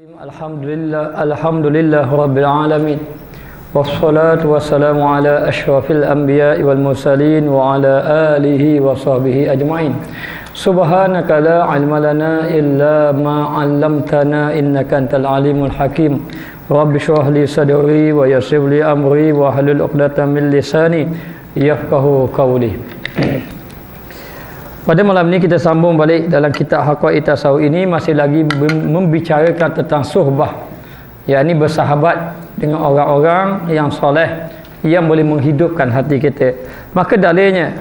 Alhamdulillah Rabbil Alamin. Wassalatu wassalamu ala ashrafil anbiya'i wal mursalin wa ala alihi wa sahbihi ajma'in. Subhanaka la ilma lana illa ma 'allamtana innaka antal alimul hakim. Rabbi shrah li sadri wa yassir li amri wa hlul 'uqdatam min lisani yafqahu qawli. Pada malam ini kita sambung balik dalam kitab Haqaiq Tasawuf ini, masih lagi membicarakan tentang suhbah, yakni bersahabat dengan orang-orang yang soleh yang boleh menghidupkan hati kita. Maka dalilnya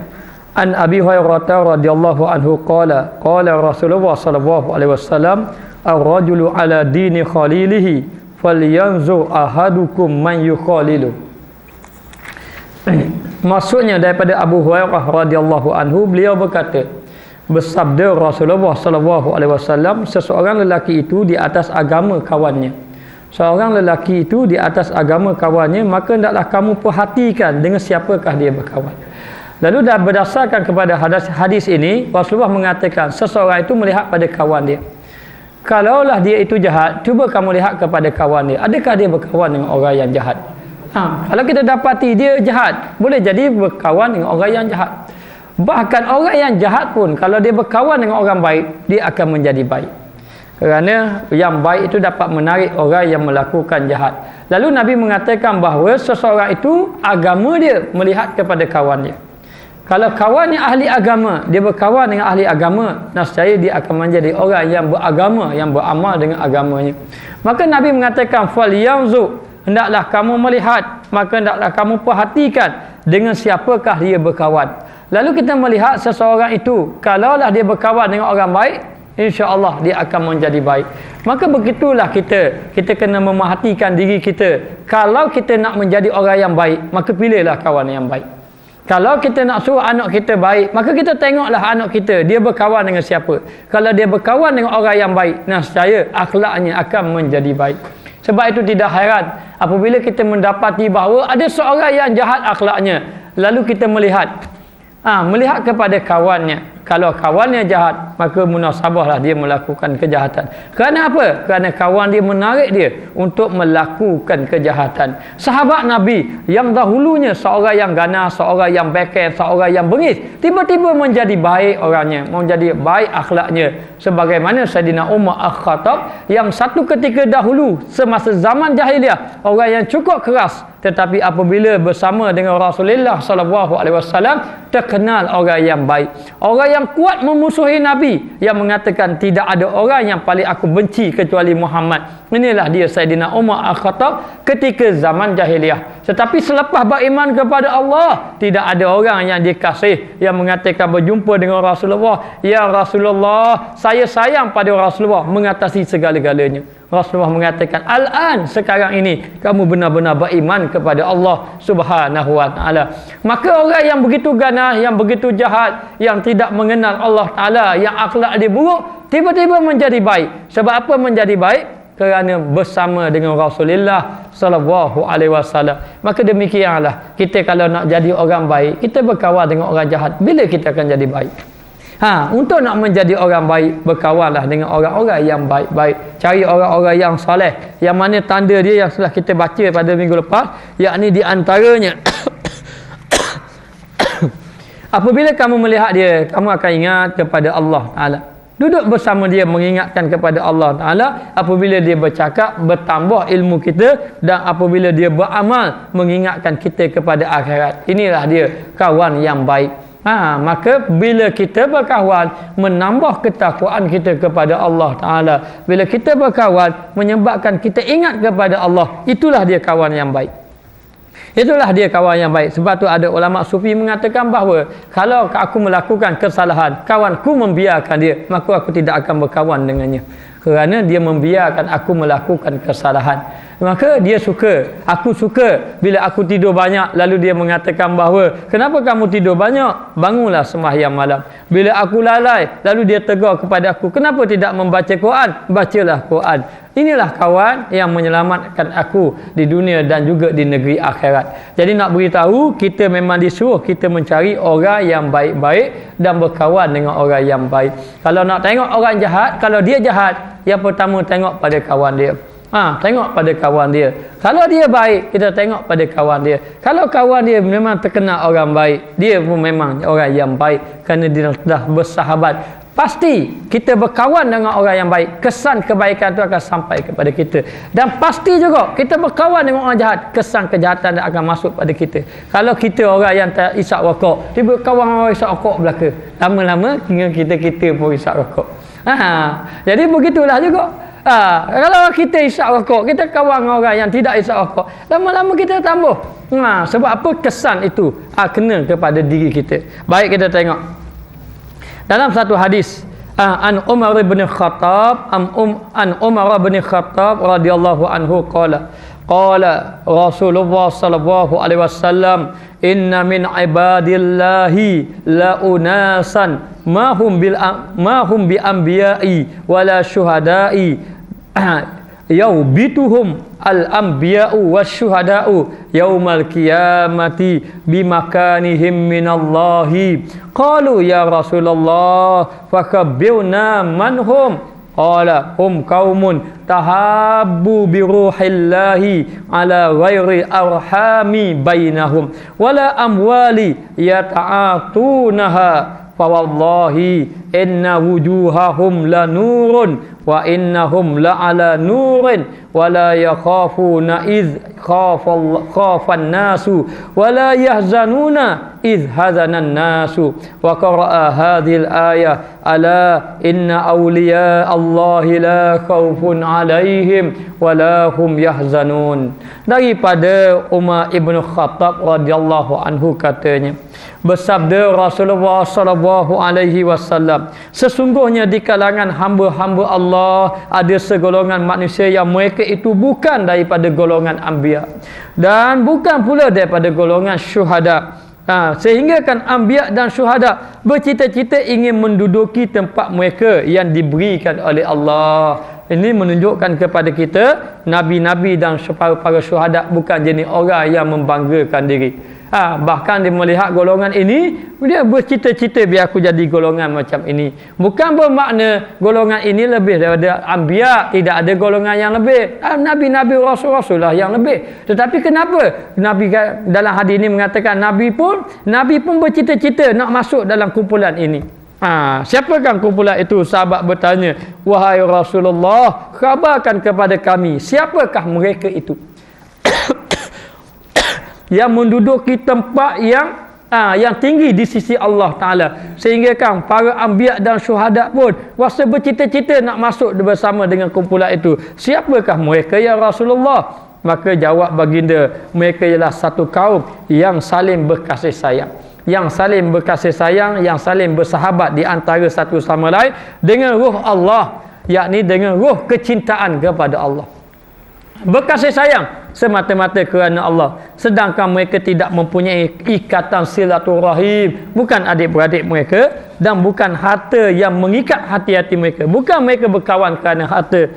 an Abi Hurairah radhiyallahu anhu qala Rasulullah sallallahu alaihi wasallam ar-rajulu ala dini khalilihi falyanzur ahadukum man yukhalilu. Maksudnya daripada Abu Hurairah radhiyallahu anhu, beliau berkata, bersabda Rasulullah sallallahu alaihi wasallam, seseorang lelaki itu di atas agama kawannya. Seorang lelaki itu di atas agama kawannya, maka hendaklah kamu perhatikan dengan siapakah dia berkawan. Lalu dah berdasarkan kepada hadis ini, Rasulullah mengatakan seseorang itu melihat pada kawan dia. Kalaulah dia itu jahat, cuba kamu lihat kepada kawan dia, adakah dia berkawan dengan orang yang jahat? Kalau kita dapati dia jahat, boleh jadi berkawan dengan orang yang jahat. Bahkan orang yang jahat pun, kalau dia berkawan dengan orang baik, dia akan menjadi baik. Kerana yang baik itu dapat menarik orang yang melakukan jahat. Lalu Nabi mengatakan bahawa seseorang itu agama dia melihat kepada kawan dia. Kalau kawannya ahli agama, dia berkawan dengan ahli agama, nescaya dia akan menjadi orang yang beragama, yang beramal dengan agamanya. Maka Nabi mengatakan fal yanzu, hendaklah kamu melihat, maka hendaklah kamu perhatikan dengan siapakah dia berkawan. Lalu kita melihat seseorang itu, kalaulah dia berkawan dengan orang baik, insya-Allah dia akan menjadi baik. Maka begitulah kita kena memerhatikan diri kita. Kalau kita nak menjadi orang yang baik, maka pilihlah kawan yang baik. Kalau kita nak suruh anak kita baik, maka kita tengoklah anak kita, dia berkawan dengan siapa. Kalau dia berkawan dengan orang yang baik, nescaya akhlaknya akan menjadi baik. Sebab itu tidak heran apabila kita mendapati bahawa ada seorang yang jahat akhlaknya, lalu kita melihat kepada kawannya. Kalau kawannya jahat, maka munasabahlah dia melakukan kejahatan. Kerana apa? Kerana kawan dia menarik dia untuk melakukan kejahatan. Sahabat Nabi yang dahulunya seorang yang ganas, seorang yang beken, seorang yang bengis, tiba-tiba menjadi baik orangnya, menjadi baik akhlaknya. Sebagaimana Sayyidina Umar Al-Khattab yang satu ketika dahulu semasa zaman jahiliah, orang yang cukup keras, tetapi apabila bersama dengan Rasulullah sallallahu alaihi wasallam, terkenal orang yang baik, orang yang kuat memusuhi Nabi, yang mengatakan tidak ada orang yang paling aku benci kecuali Muhammad. Inilah dia Sayyidina Umar Al-Khattab ketika zaman jahiliah. Tetapi selepas beriman kepada Allah, tidak ada orang yang dikasih yang mengatakan berjumpa dengan Rasulullah, ya Rasulullah, saya sayang pada Rasulullah mengatasi segala-galanya. Rasulullah mengatakan, al-an, sekarang ini kamu benar-benar beriman kepada Allah Subhanahu wa taala. Maka orang yang begitu ganas, yang begitu jahat, yang tidak mengenal Allah Taala, yang akhlak dia buruk, tiba-tiba menjadi baik. Sebab apa menjadi baik? Kerana bersama dengan Rasulullah sallallahu alaihi wasallam. Maka demikianlah kita kalau nak jadi orang baik, kita berkawan dengan orang jahat, bila kita akan jadi baik? Untuk nak menjadi orang baik, berkawanlah dengan orang-orang yang baik-baik. Cari orang-orang yang soleh, yang mana tanda dia yang telah kita baca pada minggu lepas, yakni di antaranya apabila kamu melihat dia, kamu akan ingat kepada Allah Ta'ala. Duduk bersama dia mengingatkan kepada Allah Ta'ala. Apabila dia bercakap, bertambah ilmu kita. Dan apabila dia beramal, mengingatkan kita kepada akhirat. Inilah dia kawan yang baik. Maka bila kita berkawan, menambah ketakwaan kita kepada Allah Ta'ala. Bila kita berkawan, menyebabkan kita ingat kepada Allah. Itulah dia kawan yang baik. Itulah dia kawan yang baik. Sebab tu ada ulama sufi mengatakan bahawa kalau aku melakukan kesalahan, kawanku membiarkan dia, maka aku tidak akan berkawan dengannya. Kerana dia membiarkan aku melakukan kesalahan. Maka dia suka, aku suka bila aku tidur banyak, lalu dia mengatakan bahawa kenapa kamu tidur banyak? Bangunlah sembahyang malam. Bila aku lalai, lalu dia tegur kepada aku, kenapa tidak membaca Quran? Bacalah Quran. Inilah kawan yang menyelamatkan aku di dunia dan juga di negeri akhirat. Jadi nak beritahu, kita memang disuruh kita mencari orang yang baik-baik dan berkawan dengan orang yang baik. Kalau nak tengok orang jahat, kalau dia jahat, Yang pertama, tengok pada kawan dia. Tengok pada kawan dia. Kalau dia baik, kita tengok pada kawan dia. Kalau kawan dia memang terkenal orang baik, dia pun memang orang yang baik kerana dia dah bersahabat, pasti kita berkawan dengan orang yang baik, kesan kebaikan itu akan sampai kepada kita. Dan pasti juga kita berkawan dengan orang jahat, kesan kejahatan akan masuk pada kita. Kalau kita orang yang tak isap rokok, dia berkawan orang isap rokok belaka, lama-lama kita pun isap rokok. Jadi begitulah juga. Kalau kita isap rokok, kita kawan dengan orang yang tidak isap rokok, lama-lama kita tambah. Sebab apa? Kesan itu kena kepada diri kita. Baik, kita tengok dalam satu hadis, an Umar bin Khattab an Umar bin Khattab radhiyallahu anhu qala Rasulullah sallallahu alaihi wasallam, inna min ibadillahi la unasan ma hum bi anbiya'i wala syuhada'i yaubituhum al-anbiya'u wasyuhada'u yaumal qiyamati bimakanihim minallahi. Qalu ya Rasulullah fakabbirna manhum. Qala hum qaumun tahabbu bi ruhillahi ala ghairi arhami bainahum wala amwali yata'atunaha fawallahi inna wujuhahum la nurun wa innahum la ala nurin wa la yakhafuna iz khafan nasu wa la yahzanuna iz hazanan nasu. Wa qara'a hadhil ayah ala inna awliya Allahi la khawfun alaihim wa la hum yahzanun. Daripada Umar ibn Khattab radhiyallahu anhu katanya, bersabda Rasulullah sallallahu alaihi wasallam, sesungguhnya di kalangan hamba-hamba Allah ada segolongan manusia yang mereka itu bukan daripada golongan anbiya dan bukan pula daripada golongan syuhada. Sehingga kan anbiya dan syuhada bercita-cita ingin menduduki tempat mereka yang diberikan oleh Allah. Ini menunjukkan kepada kita nabi-nabi dan para syuhada bukan jenis orang yang membanggakan diri. Bahkan dia melihat golongan ini, dia bercita-cita biar aku jadi golongan macam ini. Bukan bermakna golongan ini lebih daripada anbiya, tidak ada golongan yang lebih. Nabi-nabi, rasul-rasul lah yang lebih. Tetapi kenapa Nabi dalam hadis ini mengatakan Nabi pun bercita-cita nak masuk dalam kumpulan ini. Siapakah kumpulan itu? Sahabat bertanya, wahai Rasulullah, khabarkan kepada kami siapakah mereka itu yang menduduki tempat yang tinggi di sisi Allah Ta'ala, sehingga kan para anbiya dan syuhada pun rasa bercita-cita nak masuk bersama dengan kumpulan itu. Siapakah mereka ya Rasulullah? Maka jawab baginda, mereka ialah satu kaum yang saling berkasih sayang, yang saling bersahabat di antara satu sama lain dengan ruh Allah, yakni dengan ruh kecintaan kepada Allah. Berkasih sayang semata-mata kerana Allah, sedangkan mereka tidak mempunyai ikatan silaturahim, bukan adik-beradik mereka dan bukan harta yang mengikat hati-hati mereka. Bukan mereka berkawan kerana harta.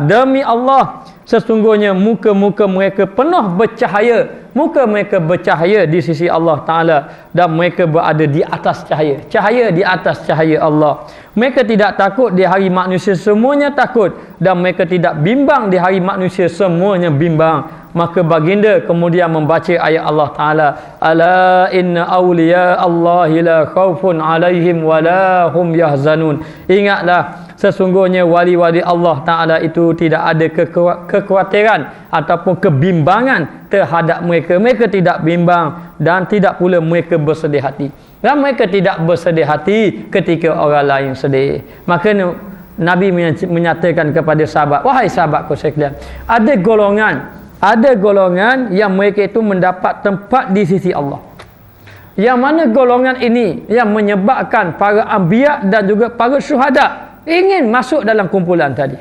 Demi Allah, sesungguhnya muka-muka mereka penuh bercahaya. Muka mereka bercahaya di sisi Allah Ta'ala dan mereka berada di atas cahaya. Cahaya di atas cahaya Allah. Mereka tidak takut di hari manusia, semuanya takut, dan mereka tidak bimbang di hari manusia, semuanya bimbang. Maka baginda kemudian membaca ayat Allah Ta'ala, ala inna awliya Allahi la khawfun alaihim wa la hum yahzanun. Ingatlah, sesungguhnya wali-wali Allah Ta'ala itu tidak ada kekhawatiran ataupun kebimbangan terhadap mereka. Mereka tidak bimbang dan tidak pula mereka bersedih hati. Dan mereka tidak bersedih hati ketika orang lain sedih. Maka Nabi menyatakan kepada sahabat, wahai sahabatku sekalian, ada golongan yang mereka itu mendapat tempat di sisi Allah. Yang mana golongan ini yang menyebabkan para anbiya dan juga para syuhada ingin masuk dalam kumpulan tadi.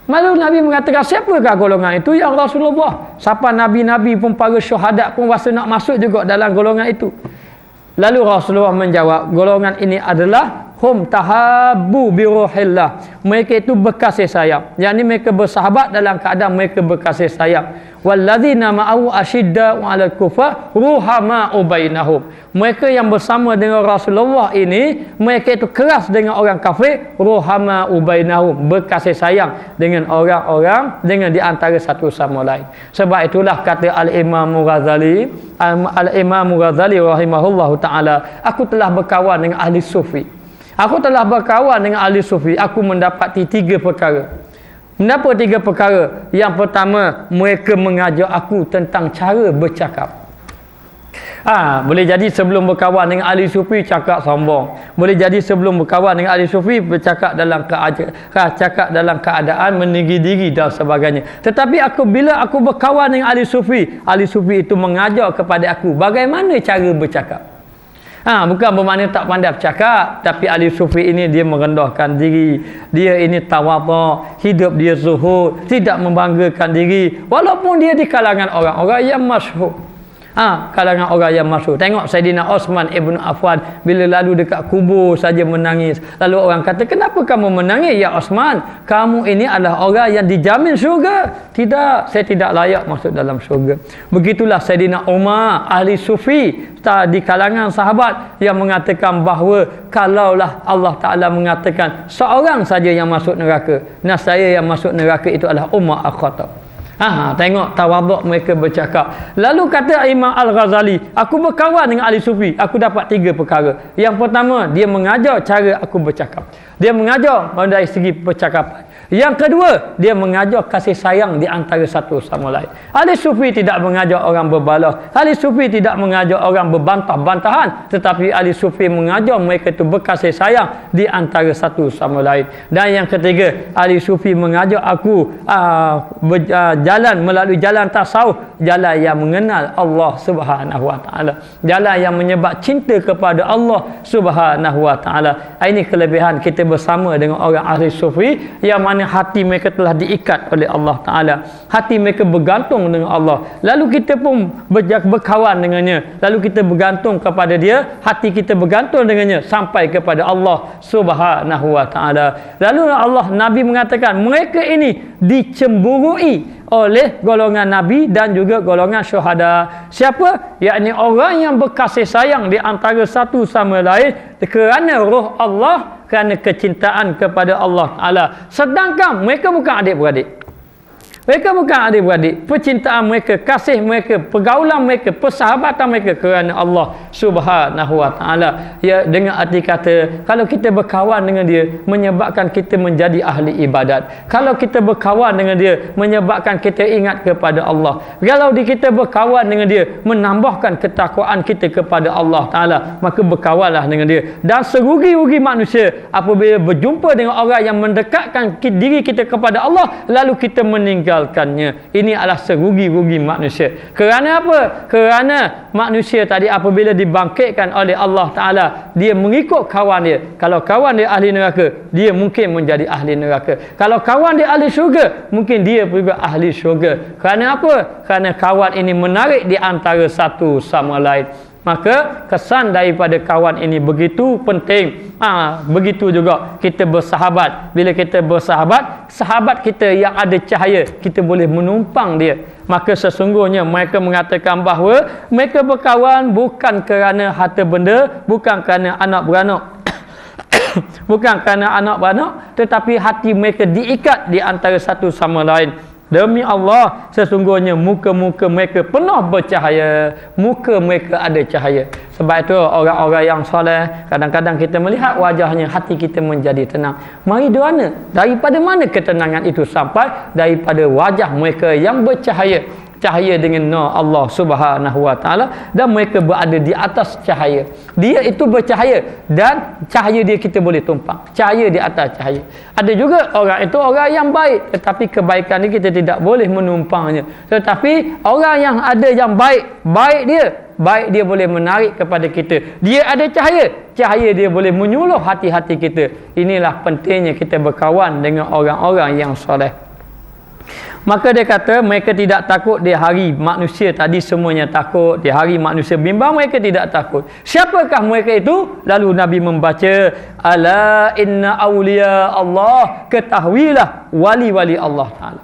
Lalu Nabi mengatakan, siapakah golongan itu ya Rasulullah? Siapa nabi-nabi pun, para syuhada pun rasa nak masuk juga dalam golongan itu. Lalu Rasulullah menjawab, golongan ini adalah hum tahabbu bi ruhillah, mereka itu berkasih sayang, yakni mereka bersahabat dalam keadaan mereka berkasih sayang. Walladzina ma'ahu asyidda'u 'alal kufar ruhama'u bainahum, mereka yang bersama dengan Rasulullah ini mereka itu keras dengan orang kafir, ruhama'u bainahum, berkasih sayang dengan orang-orang dengan di antara satu sama lain. Sebab itulah kata Al-Imam Ghazali rahimahullahu taala, aku telah berkawan dengan ahli sufi. Aku telah berkawan dengan ahli sufi, aku mendapati 3 perkara. Mendapat 3 perkara. Yang pertama, mereka mengajar aku tentang cara bercakap. Boleh jadi sebelum berkawan dengan ahli sufi cakap sombong. Boleh jadi sebelum berkawan dengan ahli sufi bercakap dalam dalam keadaan meninggi diri dan sebagainya. Tetapi bila aku berkawan dengan ahli sufi itu mengajar kepada aku bagaimana cara bercakap. Bukan bermakna tak pandai bercakap, tapi ahli sufi ini dia merendahkan diri, dia ini tawadhu, hidup dia zuhud, tidak membanggakan diri walaupun dia di kalangan orang-orang yang masyhur. Kalangan orang yang masyhur. Tengok Saidina Osman Ibn Affan bila lalu dekat kubur saja menangis. Lalu orang kata, kenapa kamu menangis ya Osman? Kamu ini adalah orang yang dijamin syurga. Tidak, saya tidak layak masuk dalam syurga. Begitulah Saidina Umar, ahli sufi di kalangan sahabat yang mengatakan bahawa kalaulah Allah Ta'ala mengatakan seorang saja yang masuk neraka, saya yang masuk neraka itu adalah Umar Al-Khattab. Tengok tawaduk mereka bercakap. Lalu kata Imam Al-Ghazali, aku berkawan dengan ahli sufi, aku dapat 3 perkara. Yang pertama, dia mengajar cara aku bercakap. Dia mengajar dari segi percakapan. Yang kedua, dia mengajar kasih sayang di antara satu sama lain. Ahli sufi tidak mengajar orang berbalah. Ahli sufi tidak mengajar orang berbantah-bantahan, tetapi ahli sufi mengajar mereka itu berkasih sayang di antara satu sama lain. Dan yang ketiga, ahli sufi mengajar aku jalan melalui jalan tasawuf, jalan yang mengenal Allah Subhanahu wa taala, jalan yang menyebab cinta kepada Allah Subhanahu wa taala. Ini kelebihan kita bersama dengan orang ahli sufi yang mana hati mereka telah diikat oleh Allah Ta'ala, hati mereka bergantung dengan Allah, lalu kita pun berkawan dengannya, lalu kita bergantung kepada dia, hati kita bergantung dengannya sampai kepada Allah Subhanahu wa Ta'ala. Lalu Allah Nabi mengatakan mereka ini dicemburui oleh golongan Nabi dan juga golongan syuhada. Siapa? Yakni orang yang berkasih sayang di antara satu sama lain kerana roh Allah, kerana kecintaan kepada Allah Ta'ala. Sedangkan mereka bukan adik-beradik. Mereka bukan adik-beradik. Percintaan mereka, kasih mereka, pergaulan mereka, persahabatan mereka kerana Allah Subhanahu wa Ta'ala. Ya, dengan arti kata, kalau kita berkawan dengan dia, menyebabkan kita menjadi ahli ibadat. Kalau kita berkawan dengan dia, menyebabkan kita ingat kepada Allah. Kalau kita berkawan dengan dia, menambahkan ketakwaan kita kepada Allah Ta'ala, maka berkawanlah dengan dia. Dan serugi-rugi manusia apabila berjumpa dengan orang yang mendekatkan diri kita kepada Allah, lalu kita meninggalkannya. Ini adalah serugi-rugi manusia. Kerana apa? Kerana manusia tadi apabila dibangkitkan oleh Allah Ta'ala, dia mengikut kawan dia. Kalau kawan dia ahli neraka, dia mungkin menjadi ahli neraka. Kalau kawan dia ahli syurga, mungkin dia juga ahli syurga. Kerana apa? Kerana kawan ini menarik di antara satu sama lain. Maka kesan daripada kawan ini begitu penting. Begitu juga kita bersahabat. Bila kita bersahabat, sahabat kita yang ada cahaya, kita boleh menumpang dia. Maka sesungguhnya mereka mengatakan bahawa mereka berkawan bukan kerana harta benda, bukan kerana anak beranak, bukan kerana anak beranak, tetapi hati mereka diikat di antara satu sama lain. Demi Allah, sesungguhnya muka-muka mereka penuh bercahaya, muka mereka ada cahaya. Sebab itu orang-orang yang soleh, kadang-kadang kita melihat wajahnya, hati kita menjadi tenang. Mari doana, daripada mana ketenangan itu sampai? Daripada wajah mereka yang bercahaya. Cahaya dengan nur Allah Subhanahu wa Ta'ala, dan mereka berada di atas cahaya. Dia itu bercahaya dan cahaya dia kita boleh tumpang. Cahaya di atas cahaya. Ada juga orang itu orang yang baik, tetapi kebaikan ni kita tidak boleh menumpangnya. Tetapi orang yang ada yang baik, baik dia boleh menarik kepada kita. Dia ada cahaya, cahaya dia boleh menyuluh hati-hati kita. Inilah pentingnya kita berkawan dengan orang-orang yang soleh. Maka dia kata mereka tidak takut di hari manusia tadi semuanya takut, di hari manusia bimbang mereka tidak takut. Siapakah mereka itu? Lalu Nabi membaca, ala inna awliya Allah, ketahuilah wali-wali Allah Ta'ala.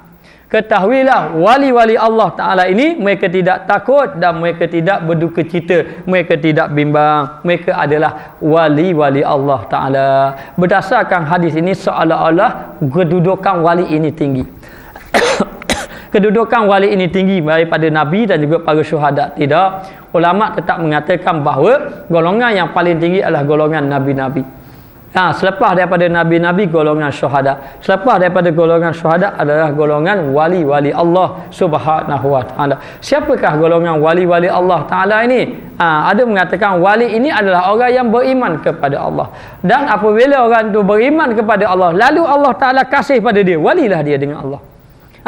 Ketahuilah wali-wali Allah Ta'ala ini mereka tidak takut dan mereka tidak berduka cita, mereka tidak bimbang, mereka adalah wali-wali Allah Ta'ala. Berdasarkan hadis ini seolah-olah kedudukan wali ini tinggi. Kedudukan wali ini tinggi daripada Nabi dan juga para syuhada. Tidak. Ulama tetap mengatakan bahawa golongan yang paling tinggi adalah golongan Nabi-Nabi. Selepas daripada Nabi-Nabi, golongan syuhada. Selepas daripada golongan syuhada adalah golongan wali-wali Allah Subhanahu wa ta'ala. Siapakah golongan wali-wali Allah Ta'ala ini? Ada mengatakan wali ini adalah orang yang beriman kepada Allah. Dan apabila orang itu beriman kepada Allah, lalu Allah Ta'ala kasih pada dia, walilah dia dengan Allah.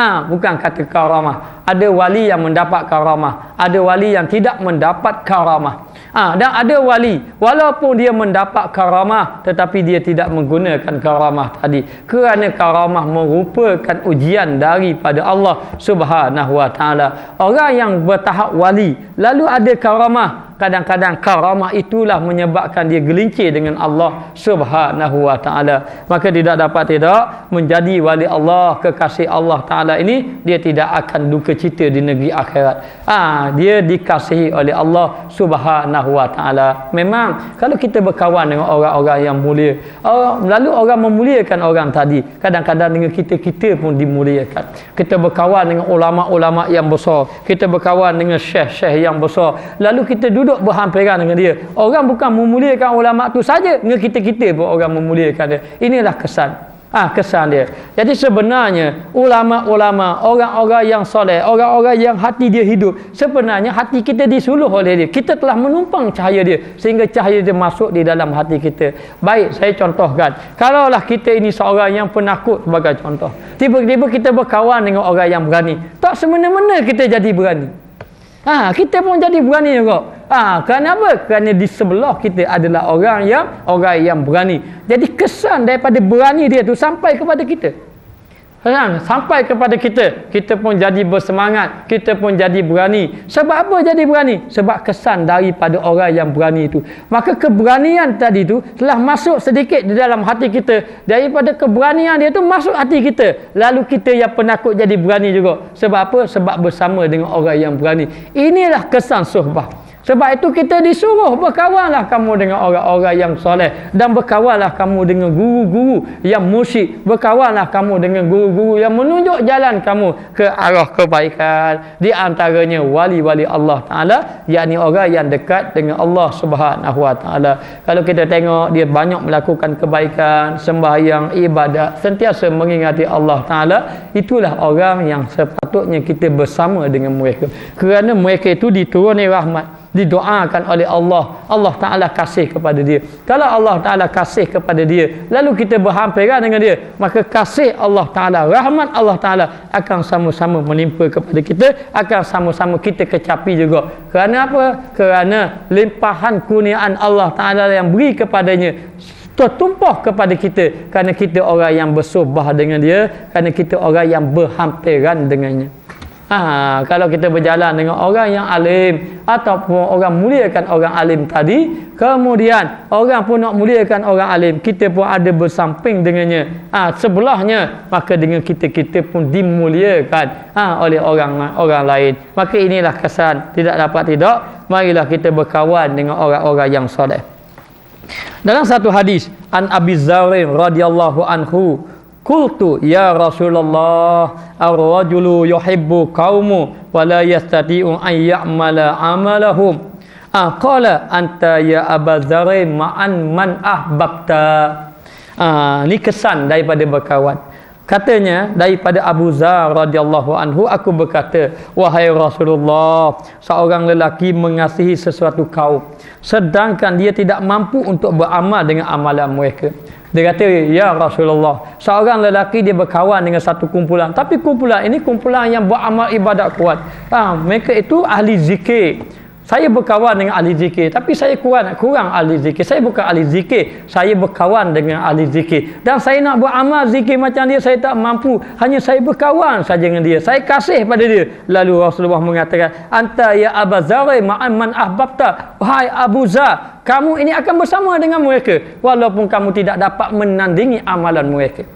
Bukan kata karamah. Ada wali yang mendapat karamah, ada wali yang tidak mendapat karamah. Dan ada wali walaupun dia mendapat karamah tetapi dia tidak menggunakan karamah tadi, kerana karamah merupakan ujian daripada Allah Subhanahu wa ta'ala. Orang yang bertahap wali lalu ada karamah, kadang-kadang karamah itulah menyebabkan dia gelincir dengan Allah Subhanahu wa ta'ala. Maka tidak dapat tidak menjadi wali Allah, kekasih Allah Ta'ala ini, dia tidak akan duka cita di negeri akhirat. Dia dikasihi oleh Allah Subhanahu wa ta'ala. Memang kalau kita berkawan dengan orang-orang yang mulia, lalu orang memuliakan orang tadi, kadang-kadang dengan kita pun dimuliakan. Kita berkawan dengan ulama-ulama yang besar, kita berkawan dengan syekh-syekh yang besar, lalu kita duduk berhampiran dengan dia. Orang bukan memuliakan ulama tu saja, dengan kita pun orang memuliakan dia. Inilah kesan dia. Jadi sebenarnya ulama-ulama, orang-orang yang soleh, orang-orang yang hati dia hidup, sebenarnya hati kita disuluh oleh dia. Kita telah menumpang cahaya dia sehingga cahaya dia masuk di dalam hati kita. Baik, saya contohkan. Kalaulah kita ini seorang yang penakut sebagai contoh, tiba-tiba kita berkawan dengan orang yang berani, tak semena-mena kita jadi berani. Kita pun jadi berani juga. Kerana apa? Kerana di sebelah kita adalah orang yang berani. Jadi kesan daripada berani dia tu sampai kepada kita. Sampai kepada kita. Kita pun jadi bersemangat, kita pun jadi berani. Sebab apa jadi berani? Sebab kesan daripada orang yang berani itu. Maka keberanian tadi tu telah masuk sedikit di dalam hati kita. Daripada keberanian dia tu masuk hati kita, lalu kita yang penakut jadi berani juga. Sebab apa? Sebab bersama dengan orang yang berani. Inilah kesan suhbah. Sebab itu kita disuruh berkawanlah kamu dengan orang-orang yang soleh, dan berkawanlah kamu dengan guru-guru yang mursyid, berkawanlah kamu dengan guru-guru yang menunjuk jalan kamu ke arah kebaikan. Di antaranya wali-wali Allah Ta'ala, yakni orang yang dekat dengan Allah Subhanahu wa ta'ala. Kalau kita tengok dia banyak melakukan kebaikan, sembahyang, ibadat, sentiasa mengingati Allah Ta'ala, itulah orang yang sepatutnya kita bersama dengan mereka. Kerana mereka itu dituruni rahmat, didoakan oleh Allah. Allah Ta'ala kasih kepada dia. Kalau Allah Ta'ala kasih kepada dia, lalu kita berhampiran dengan dia, maka kasih Allah Ta'ala, rahmat Allah Ta'ala akan sama-sama menimpa kepada kita, akan sama-sama kita kecapi juga. Kerana apa? Kerana limpahan kurniaan Allah Ta'ala yang beri kepadanya tertumpah kepada kita, kerana kita orang yang bersuhbah dengan dia, kerana kita orang yang berhampiran dengannya. Kalau kita berjalan dengan orang yang alim, ataupun orang muliakan orang alim tadi, kemudian orang pun nak muliakan orang alim, kita pun ada bersamping dengannya, sebelahnya, maka dengan kita pun dimuliakan oleh orang lain. Maka inilah kesan. Tidak dapat tidak, marilah kita berkawan dengan orang-orang yang soleh. Dalam satu hadis, an Abi Dzar radhiyallahu anhu, qultu ya Rasulullah, ar-rajulu yuhibbu qaumu wa la yastati'u an ya'mala 'amalahum. Qala anta ya Aba Dzar ma'an man ahbabta. Ni kesan daripada berkawan. Katanya daripada Abu Dzar radhiyallahu anhu, aku berkata, wahai Rasulullah, seorang lelaki mengasihi sesuatu kaum sedangkan dia tidak mampu untuk beramal dengan amalan mereka. Dia kata, ya Rasulullah, seorang lelaki dia berkawan dengan satu kumpulan, tapi kumpulan ini kumpulan yang beramal ibadat kuat. Mereka itu ahli zikir. Saya berkawan dengan ahli zikir, tapi saya kurang ahli zikir. Saya bukan ahli zikir, saya berkawan dengan ahli zikir. Dan saya nak beramal zikir macam dia, saya tak mampu. Hanya saya berkawan saja dengan dia. Saya kasih pada dia. Lalu Rasulullah mengatakan, anta ya Abu Zar ma'an man ahbabta. Wahai Abu Zar, kamu ini akan bersama dengan mereka walaupun kamu tidak dapat menandingi amalan mereka.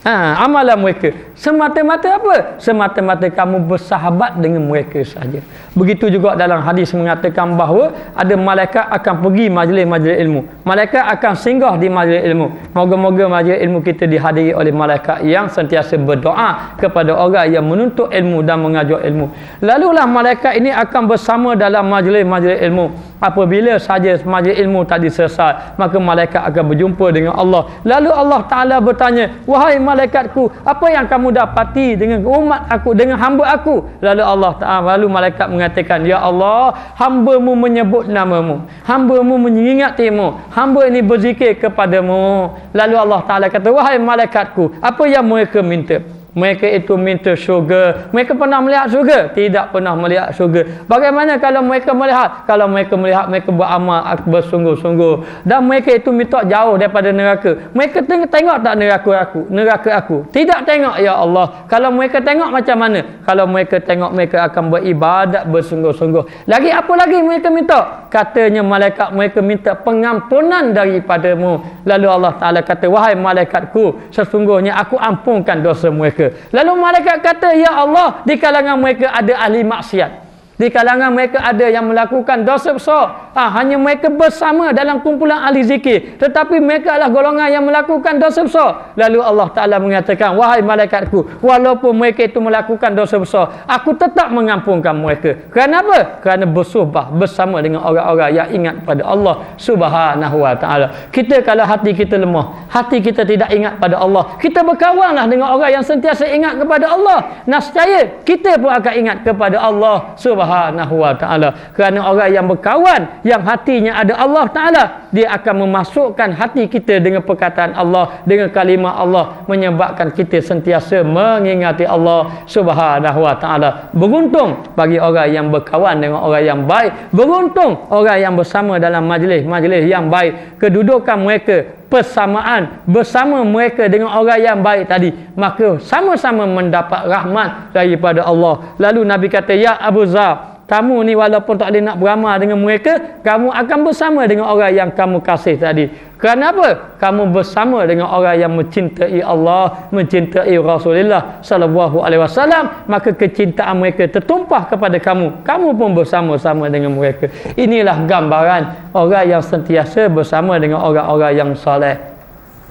Amalan mereka semata-mata apa? Semata-mata kamu bersahabat dengan mereka saja. Begitu juga dalam hadis mengatakan bahawa ada malaikat akan pergi majlis-majlis ilmu. Malaikat akan singgah di majlis ilmu. Moga-moga majlis ilmu kita dihadiri oleh malaikat yang sentiasa berdoa kepada orang yang menuntut ilmu dan mengajar ilmu. Lalulah malaikat ini akan bersama dalam majlis-majlis ilmu. Apabila saja majlis ilmu tadi selesai, maka malaikat akan berjumpa dengan Allah. Lalu Allah Ta'ala bertanya, wahai malaikatku, apa yang kamu dapati dengan umat aku, dengan hamba aku? Lalu malaikat mengatakan, ya Allah, hamba-Mu menyebut nama-Mu, hamba-Mu mengingatimu, hamba ini berzikir kepadamu. Lalu Allah Ta'ala kata, wahai malaikatku, apa yang mereka minta? Mereka itu minta syurga. Mereka pernah melihat syurga? Tidak pernah melihat syurga. Bagaimana kalau mereka melihat? Kalau mereka melihat, mereka beramal bersungguh-sungguh. Dan mereka itu minta jauh daripada neraka. Mereka tengok tak neraka aku? Tidak tengok, ya Allah. Kalau mereka tengok macam mana? Kalau mereka tengok, mereka akan beribadat bersungguh-sungguh. Lagi apa lagi mereka minta? Katanya malaikat mereka minta pengampunan daripadamu. Lalu Allah Ta'ala kata, wahai malaikatku, sesungguhnya aku ampunkan dosa mereka. Lalu malaikat kata, ya Allah, di kalangan mereka ada ahli maksiat. Di kalangan mereka ada yang melakukan dosa besar. Hanya mereka bersama dalam kumpulan ahli zikir, tetapi mereka adalah golongan yang melakukan dosa besar. Lalu Allah Ta'ala mengatakan, wahai malaikatku, walaupun mereka itu melakukan dosa besar, aku tetap mengampunkan mereka. Kerana apa? Kerana bersuhbah bersama dengan orang-orang yang ingat pada Allah Subhanahu wa Ta'ala. Kita kalau hati kita lemah, hati kita tidak ingat pada Allah, kita berkawanlah dengan orang yang sentiasa ingat kepada Allah. Nescaya kita pun akan ingat kepada Allah Subhanahu wa Ta'ala. Kerana orang yang berkawan, yang hatinya ada Allah Ta'ala, dia akan memasukkan hati kita dengan perkataan Allah, dengan kalimah Allah, menyebabkan kita sentiasa mengingati Allah Subhanahu wa Ta'ala. Beruntung bagi orang yang berkawan dengan orang yang baik. Beruntung orang yang bersama dalam majlis-majlis yang baik. Kedudukan mereka, persamaan bersama mereka dengan orang yang baik tadi, maka sama-sama mendapat rahmat daripada Allah. Lalu Nabi kata, ya Abu Zar, kamu ni walaupun tak boleh nak beramal dengan mereka, kamu akan bersama dengan orang yang kamu kasih tadi. Kerana apa? Kamu bersama dengan orang yang mencintai Allah, mencintai Rasulullah sallallahu alaihi wasallam, maka kecintaan mereka tertumpah kepada kamu. Kamu pun bersama-sama dengan mereka. Inilah gambaran orang yang sentiasa bersama dengan orang-orang yang soleh.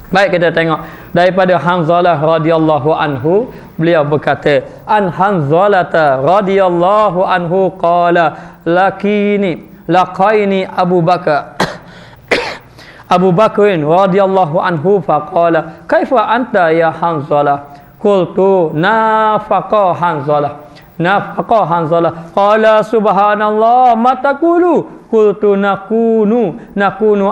Baik, kita tengok daripada Hanzalah radhiyallahu anhu, beliau berkata, an Hanzalata radhiyallahu anhu qala laqaini Abu Bakar Abu Bakrin radhiyallahu anhu faqala kaifa anta ya Hanzalah? Qultu nafaqa Hanzalah qala subhanallah ma taqulu? Qultu nakunu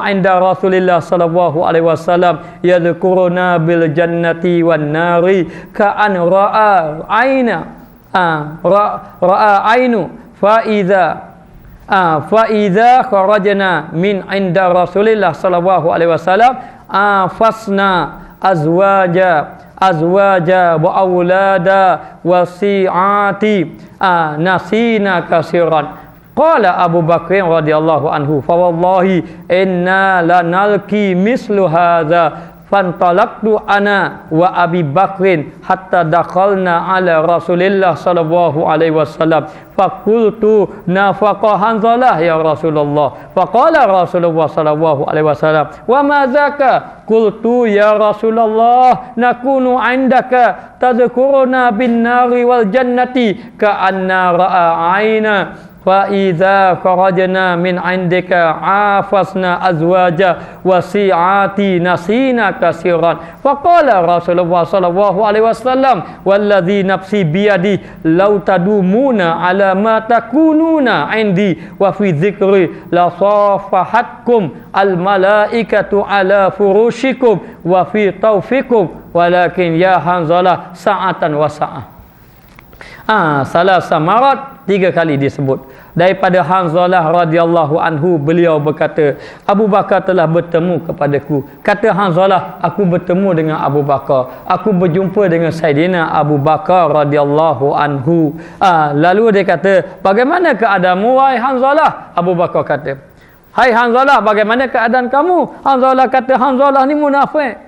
inda Rasulillah sallallahu alaihi wasallam yadhkuruna bil jannati wan nari ka'an ra'a ainu fa idza kharajna min inda Rasulillah sallallahu alaihi wasallam fasna azwaja wa aulada wasi'ati nasina kasiran. Qala Abu Bakr radhiyallahu anhu, fa wallahi inna lanalqi mislu hadza fantalaqtu ana wa Abi Bakrin hatta dakhalna ala Rasulillah sallallahu alaihi wasallam faqultu nafaqa Hanzalah ya Rasulullah. Faqala Rasulullah sallallahu alaihi wasallam, wa ma dzaka? Qultu ya Rasulullah nakunu indaka tadhkuruna bin nari wal jannati ka anna ra'a aina fa idza kharajna min indika afasna azwaja wasi'ati nasina kasiran. Faqala Rasulullah sallallahu alaihi wasallam, walladzi nafsi biyadi law tadumuna ala ma takununa indi wa fi dzikri la safahatkum al malaikatu ala furushikum wa fi tawfikum walakin ya Hanzalah sa'atan wa sa'ah. Salah samarat 3 kali disebut. daripada Hanzalah radhiyallahu anhu, beliau berkata, Abu Bakar telah bertemu kepadaku. Kata Hanzalah, aku bertemu dengan Abu Bakar, aku berjumpa dengan Saidina Abu Bakar radhiyallahu anhu. Lalu dia kata, bagaimana keadaanmu wahai Hanzalah? Abu Bakar kata, hai Hanzalah, bagaimana keadaan kamu? Hanzalah kata, Hanzalah ni munafik.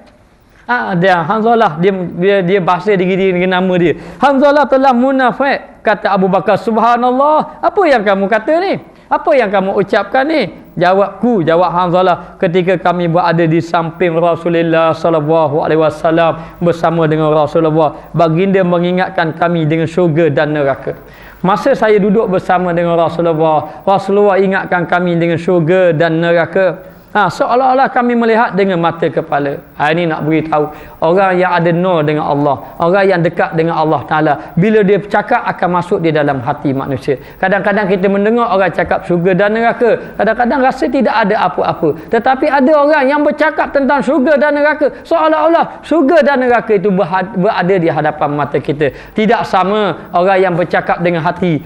Hanzalah dia bahasa diri dengan nama dia. Hanzalah telah munafik. Kata Abu Bakar, subhanallah, apa yang kamu kata ni? Apa yang kamu ucapkan ni? Jawab Hanzalah, ketika kami berada di samping Rasulullah sallallahu alaihi wasallam bersama dengan Rasulullah, baginda mengingatkan kami dengan syurga dan neraka. Masa saya duduk bersama dengan Rasulullah ingatkan kami dengan syurga dan neraka. Seolah-olah kami melihat dengan mata kepala. Ini nak beritahu orang yang ada nur dengan Allah, orang yang dekat dengan Allah Ta'ala, bila dia bercakap akan masuk di dalam hati manusia. Kadang-kadang kita mendengar orang cakap syurga dan neraka, kadang-kadang rasa tidak ada apa-apa, tetapi ada orang yang bercakap tentang syurga dan neraka, seolah-olah syurga dan neraka itu berada di hadapan mata kita. Tidak sama orang yang bercakap dengan hati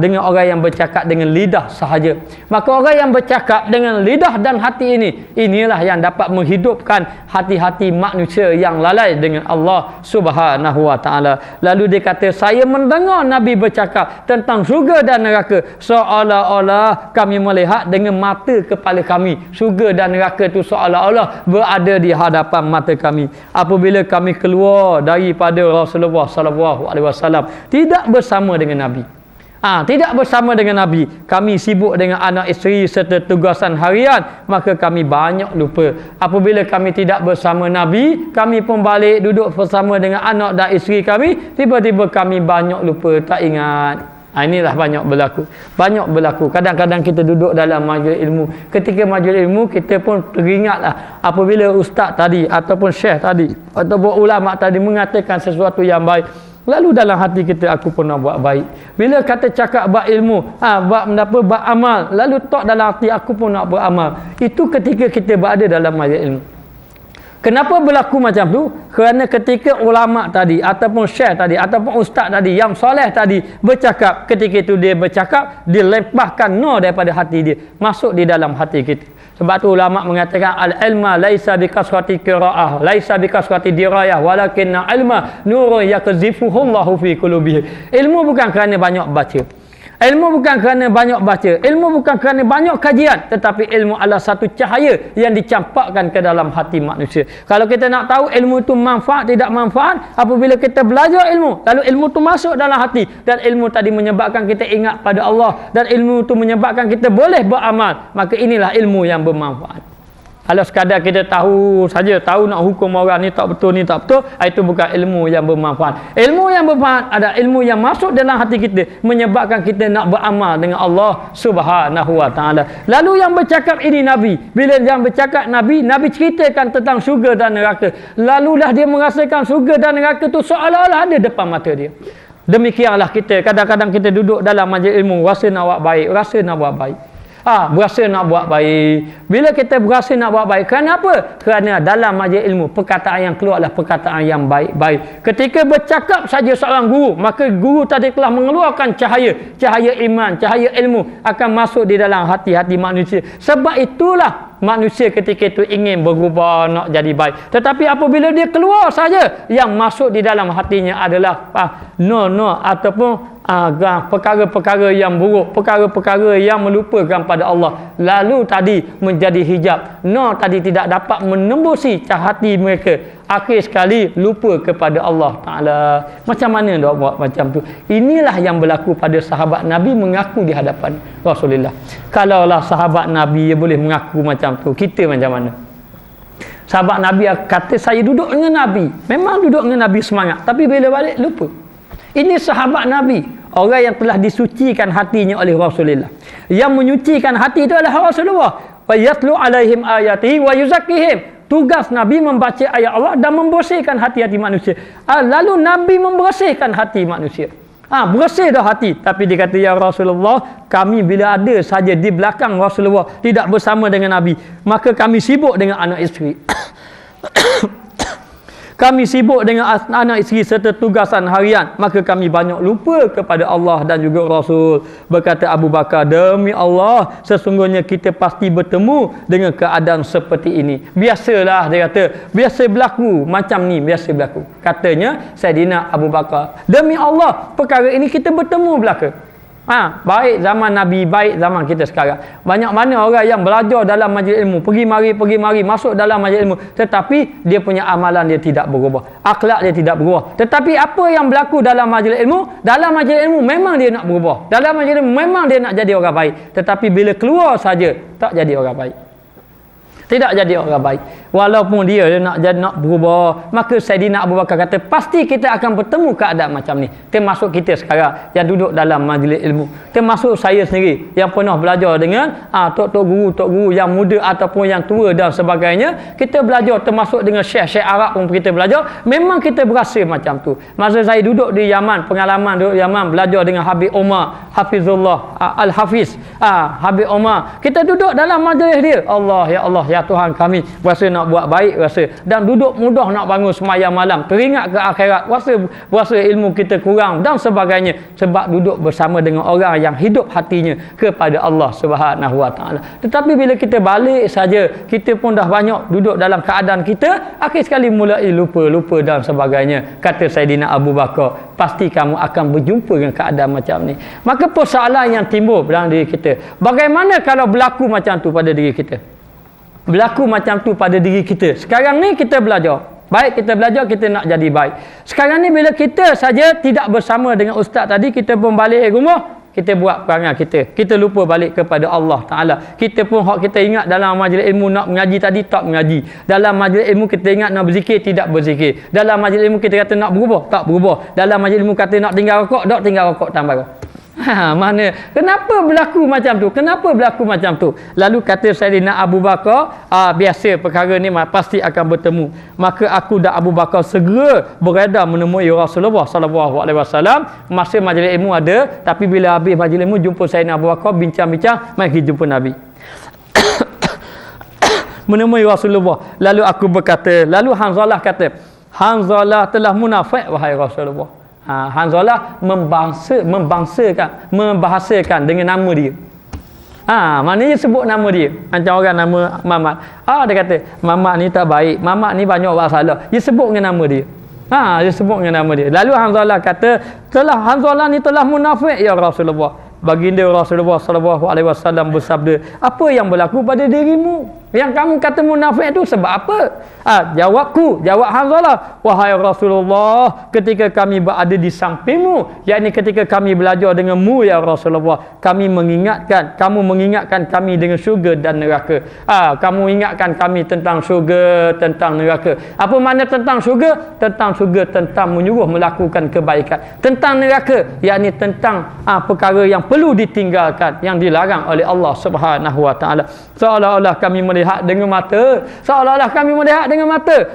dengan orang yang bercakap dengan lidah sahaja. Maka orang yang bercakap dengan lidah dan hati inilah yang dapat menghidupkan hati-hati manusia yang lalai dengan Allah Subhanahu wa taala. Lalu dia kata, saya mendengar Nabi bercakap tentang syurga dan neraka, seolah-olah kami melihat dengan mata kepala kami. Syurga dan neraka itu seolah-olah berada di hadapan mata kami. Apabila kami keluar daripada Rasulullah sallallahu alaihi wasallam, tidak bersama dengan Nabi. Tidak bersama dengan Nabi, kami sibuk dengan anak isteri serta tugasan harian, maka kami banyak lupa. Apabila kami tidak bersama Nabi, kami pun balik duduk bersama dengan anak dan isteri kami, tiba-tiba kami banyak lupa, tak ingat. Inilah banyak berlaku. Kadang-kadang kita duduk dalam majlis ilmu, ketika majlis ilmu kita pun teringatlah apabila ustaz tadi ataupun syekh tadi ataupun ulama tadi mengatakan sesuatu yang baik, lalu dalam hati kita, aku pun nak buat baik. Bila kata cakap buat ilmu, buat amal, lalu tak dalam hati, aku pun nak beramal. Itu ketika kita berada dalam majlis ilmu. Kenapa berlaku macam tu? Kerana ketika ulama tadi ataupun syekh tadi ataupun ustaz tadi yang soleh tadi bercakap, ketika itu dia bercakap, dia lempahkan nur daripada hati dia masuk di dalam hati kita. Sebab tu ulama mengatakan al-ilma laisa bikasrati qiraah, laisa bikasrati dirayah, walakinna ilma nurun yakzifuhu Allahu fi qulubihi. Ilmu bukan kerana banyak baca. Ilmu bukan kerana banyak baca, ilmu bukan kerana banyak kajian, tetapi ilmu adalah satu cahaya yang dicampakkan ke dalam hati manusia. Kalau kita nak tahu ilmu itu manfaat tidak manfaat, apabila kita belajar ilmu, lalu ilmu itu masuk dalam hati, dan ilmu tadi menyebabkan kita ingat pada Allah, dan ilmu itu menyebabkan kita boleh beramal, maka inilah ilmu yang bermanfaat. Kalau sekadar kita tahu saja, tahu nak hukum orang ni tak betul, ni tak betul, itu bukan ilmu yang bermanfaat. Ilmu yang bermanfaat adalah ilmu yang masuk dalam hati kita, menyebabkan kita nak beramal dengan Allah Subhanahu wa taala. Lalu yang bercakap ini Nabi. Bila yang bercakap Nabi ceritakan tentang syurga dan neraka. Lalulah dia merasakan syurga dan neraka tu seolah-olah ada depan mata dia. Demikianlah kita, kadang-kadang kita duduk dalam majlis ilmu, rasa nak buat baik, berasa nak buat baik. Bila kita berasa nak buat baik, kenapa? Kerana dalam majlis ilmu, perkataan yang keluar adalah perkataan yang baik-baik. Ketika bercakap saja seorang guru, maka guru tadi telah mengeluarkan cahaya iman, cahaya ilmu akan masuk di dalam hati-hati manusia. Sebab itulah manusia ketika itu ingin berubah, nak jadi baik. Tetapi apabila dia keluar saja, yang masuk di dalam hatinya adalah no ataupun perkara-perkara yang buruk, perkara-perkara yang melupakan pada Allah, lalu tadi menjadi hijab. Tadi tidak dapat menembusi hati mereka, akhir sekali lupa kepada Allah Ta'ala. Macam mana dia buat macam tu? Inilah yang berlaku pada sahabat Nabi mengaku di hadapan Rasulullah. Kalaulah sahabat Nabi boleh mengaku macam tu, kita macam mana? Sahabat Nabi kata, saya duduk dengan Nabi, memang duduk dengan Nabi semangat, tapi bila balik lupa. Ini sahabat Nabi, orang yang telah disucikan hatinya oleh Rasulullah. Yang menyucikan hati itu adalah Rasulullah. Wa yatlu alaihim ayatihi wa yuzakkihim. Tugas Nabi membaca ayat Allah dan membersihkan hati-hati manusia. Lalu Nabi membersihkan hati manusia. Bersih dah hati. Tapi dia kata, ya Rasulullah, kami bila ada saja di belakang Rasulullah, tidak bersama dengan Nabi, maka kami sibuk dengan anak isteri. Kami sibuk dengan anak isteri serta tugasan harian, maka kami banyak lupa kepada Allah dan juga Rasul. Berkata Abu Bakar, demi Allah, sesungguhnya kita pasti bertemu dengan keadaan seperti ini. Biasalah, dia kata, biasa berlaku macam ni, biasa berlaku. Katanya Saidina Abu Bakar, demi Allah, perkara ini kita bertemu belaka. Baik zaman Nabi, baik zaman kita sekarang. Banyak mana orang yang belajar dalam majlis ilmu, pergi mari, masuk dalam majlis ilmu, tetapi dia punya amalan dia tidak berubah, akhlak dia tidak berubah. Tetapi apa yang berlaku dalam majlis ilmu memang dia nak berubah. Dalam majlis ilmu memang dia nak jadi orang baik. Tetapi bila keluar saja, tak jadi orang baik. Tidak jadi orang baik. Walaupun dia nak berubah, maka Saidina Abu Bakar kata, pasti kita akan bertemu keadaan macam ni. Termasuk kita sekarang yang duduk dalam majlis ilmu. Termasuk saya sendiri yang pernah belajar dengan tok guru yang muda ataupun yang tua dan sebagainya. Kita belajar termasuk dengan syekh-syekh Arab pun kita belajar. Memang kita berasa macam tu. Masa saya duduk di Yaman, pengalaman duduk Yaman, belajar dengan Habib Omar Hafizullah Al-Hafiz, Habib Omar. Kita duduk dalam majlis dia. Allah, ya Allah, ya Tuhan kami, rasa nak buat baik, rasa, dan duduk mudah nak bangun sembahyang malam, teringat ke akhirat, rasa ilmu kita kurang dan sebagainya, sebab duduk bersama dengan orang yang hidup hatinya kepada Allah Subhanahu Wa Taala. Tetapi bila kita balik saja, kita pun dah banyak duduk dalam keadaan kita, akhir sekali mulai lupa dan sebagainya. Kata Saidina Abu Bakar, pasti kamu akan berjumpa dengan keadaan macam ni. Maka persoalan yang timbul dalam diri kita, bagaimana kalau berlaku macam tu pada diri kita? Berlaku macam tu pada diri kita. Sekarang ni kita belajar. Baik, kita belajar, kita nak jadi baik. Sekarang ni bila kita saja tidak bersama dengan ustaz tadi, kita pun balik rumah, kita buat perangai kita. Kita lupa balik kepada Allah Ta'ala. Kita pun kita ingat dalam majlis ilmu nak mengaji tadi, tak mengaji. Dalam majlis ilmu kita ingat nak berzikir, tidak berzikir. Dalam majlis ilmu kita kata nak berubah, tak berubah. Dalam majlis ilmu kata nak tinggal rokok, tak tinggal rokok, tambah rokok. Mana? Kenapa berlaku macam tu? Kenapa berlaku macam tu? Lalu kata Saidina Abu Bakar, biasa perkara ni pasti akan bertemu. Maka aku dan Abu Bakar segera beredar menemui Rasulullah sallallahu alaihi wasallam. Masa majlis ilmu ada, tapi bila habis majlis ilmu jumpa Saidina Abu Bakar, bincang-bincang, mari jumpa Nabi. Menemui Rasulullah. Lalu aku berkata, lalu Hanzalah kata, Hanzalah telah munafik wahai Rasulullah. Hanzalah membahasakan dengan nama dia. Maknanya sebut nama dia. Macam orang nama Mamat. Dia kata, Mamat ni tak baik. Mamat ni banyak buat salah. Dia sebut dengan nama dia. Dia sebut dengan nama dia. Lalu Hanzalah kata, Hanzalah ni telah munafik ya Rasulullah. Baginda Rasulullah sallallahu alaihi wasallam bersabda, apa yang berlaku pada dirimu yang kamu kata munafik itu sebab apa? Jawab Hanzalah, wahai Rasulullah, ketika kami berada di sampingmu, yakni ketika kami belajar denganmu ya Rasulullah, kamu mengingatkan kami dengan syurga dan neraka. Kamu ingatkan kami tentang syurga, tentang neraka. Apa makna tentang syurga? Tentang syurga, tentang menyuruh melakukan kebaikan. Tentang neraka, yakni tentang perkara yang perlu ditinggalkan, yang dilarang oleh Allah Subhanahu Wa Taala. Seolah-olah kami melihat dengan mata.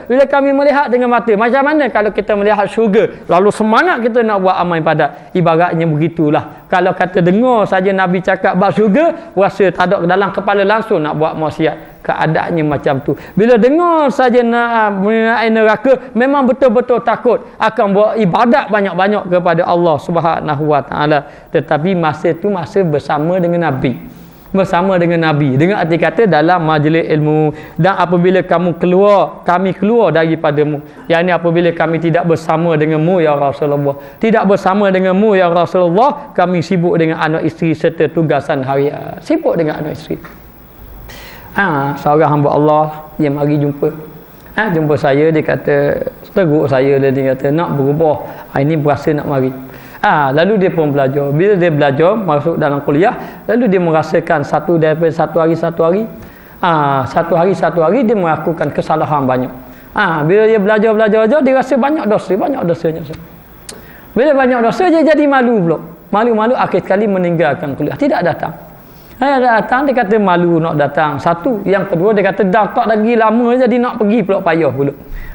Bila kami melihat dengan mata, macam mana kalau kita melihat syurga, lalu semangat kita nak buat amal ibadat? Ibaratnya begitulah. Kalau kata dengar saja Nabi cakap bab syurga, rasa tak ada dalam kepala langsung nak buat maksiat. Keadaannya macam tu. Bila dengar saja mengenai neraka, memang betul-betul takut akan buat ibadat banyak-banyak kepada Allah Subhanahu Wa Taala. Tetapi masa tu masa bersama dengan Nabi. Dengan arti kata dalam majlis ilmu. Dan apabila kami keluar daripadamu, yakni apabila kami tidak bersama denganmu ya Rasulullah, kami sibuk dengan anak isteri serta tugasan harian. Sibuk dengan anak isteri. Seorang hamba Allah dia mari jumpa saya, dia kata, teruk saya, dia kata nak berubah, ini berasa nak mari. Lalu dia pun belajar. Bila dia belajar masuk dalam kuliah, lalu dia merasakan satu hari dia melakukan kesalahan banyak. Bila dia belajar dia rasa banyak dosanya. Bila banyak dosa dia jadi malu pula. Malu akhir sekali meninggalkan kuliah, tidak datang. Datang, dia kata malu nak datang. Satu. Yang kedua, dia kata dah tak lagi lama jadi nak pergi pula payah pula.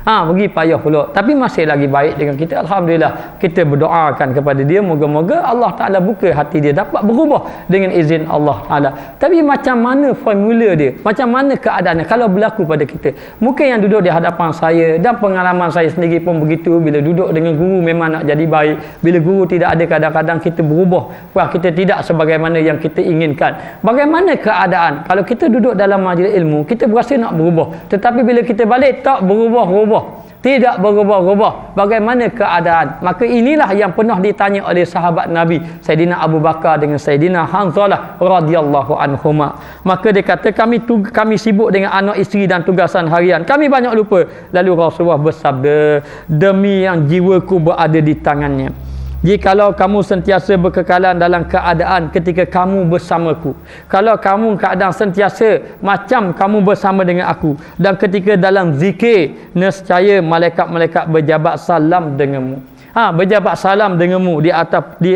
Pergi payah pula. Tapi masih lagi baik dengan kita. Alhamdulillah. Kita berdoakan kepada dia. Moga-moga Allah Ta'ala buka hati dia. Dapat berubah dengan izin Allah Ta'ala. Tapi macam mana formula dia? Macam mana keadaannya? Kalau berlaku pada kita. Mungkin yang duduk di hadapan saya. Dan pengalaman saya sendiri pun begitu. Bila duduk dengan guru memang nak jadi baik. Bila guru tidak ada, kadang-kadang kita berubah. Wah, kita tidak sebagaimana yang kita inginkan. Bagaimana keadaan? Kalau kita duduk dalam majlis ilmu, kita berasa nak berubah. Tetapi bila kita balik, tak berubah-ubah. Tidak berubah-ubah. Bagaimana keadaan? Maka inilah yang pernah ditanya oleh sahabat Nabi Sayyidina Abu Bakar dengan Sayyidina Hanzalah radhiyallahu anhuma. Maka dia kata, kami sibuk dengan anak isteri dan tugasan harian. Kami banyak lupa. Lalu Rasulullah bersabda, demi yang jiwaku berada di tangannya, jikalau kamu sentiasa berkekalan dalam keadaan ketika kamu bersamaku, kalau kamu keadaan sentiasa macam kamu bersama dengan aku, dan ketika dalam zikir, nescaya malaikat-malaikat berjabat salam denganmu. Berjabat salam denganmu di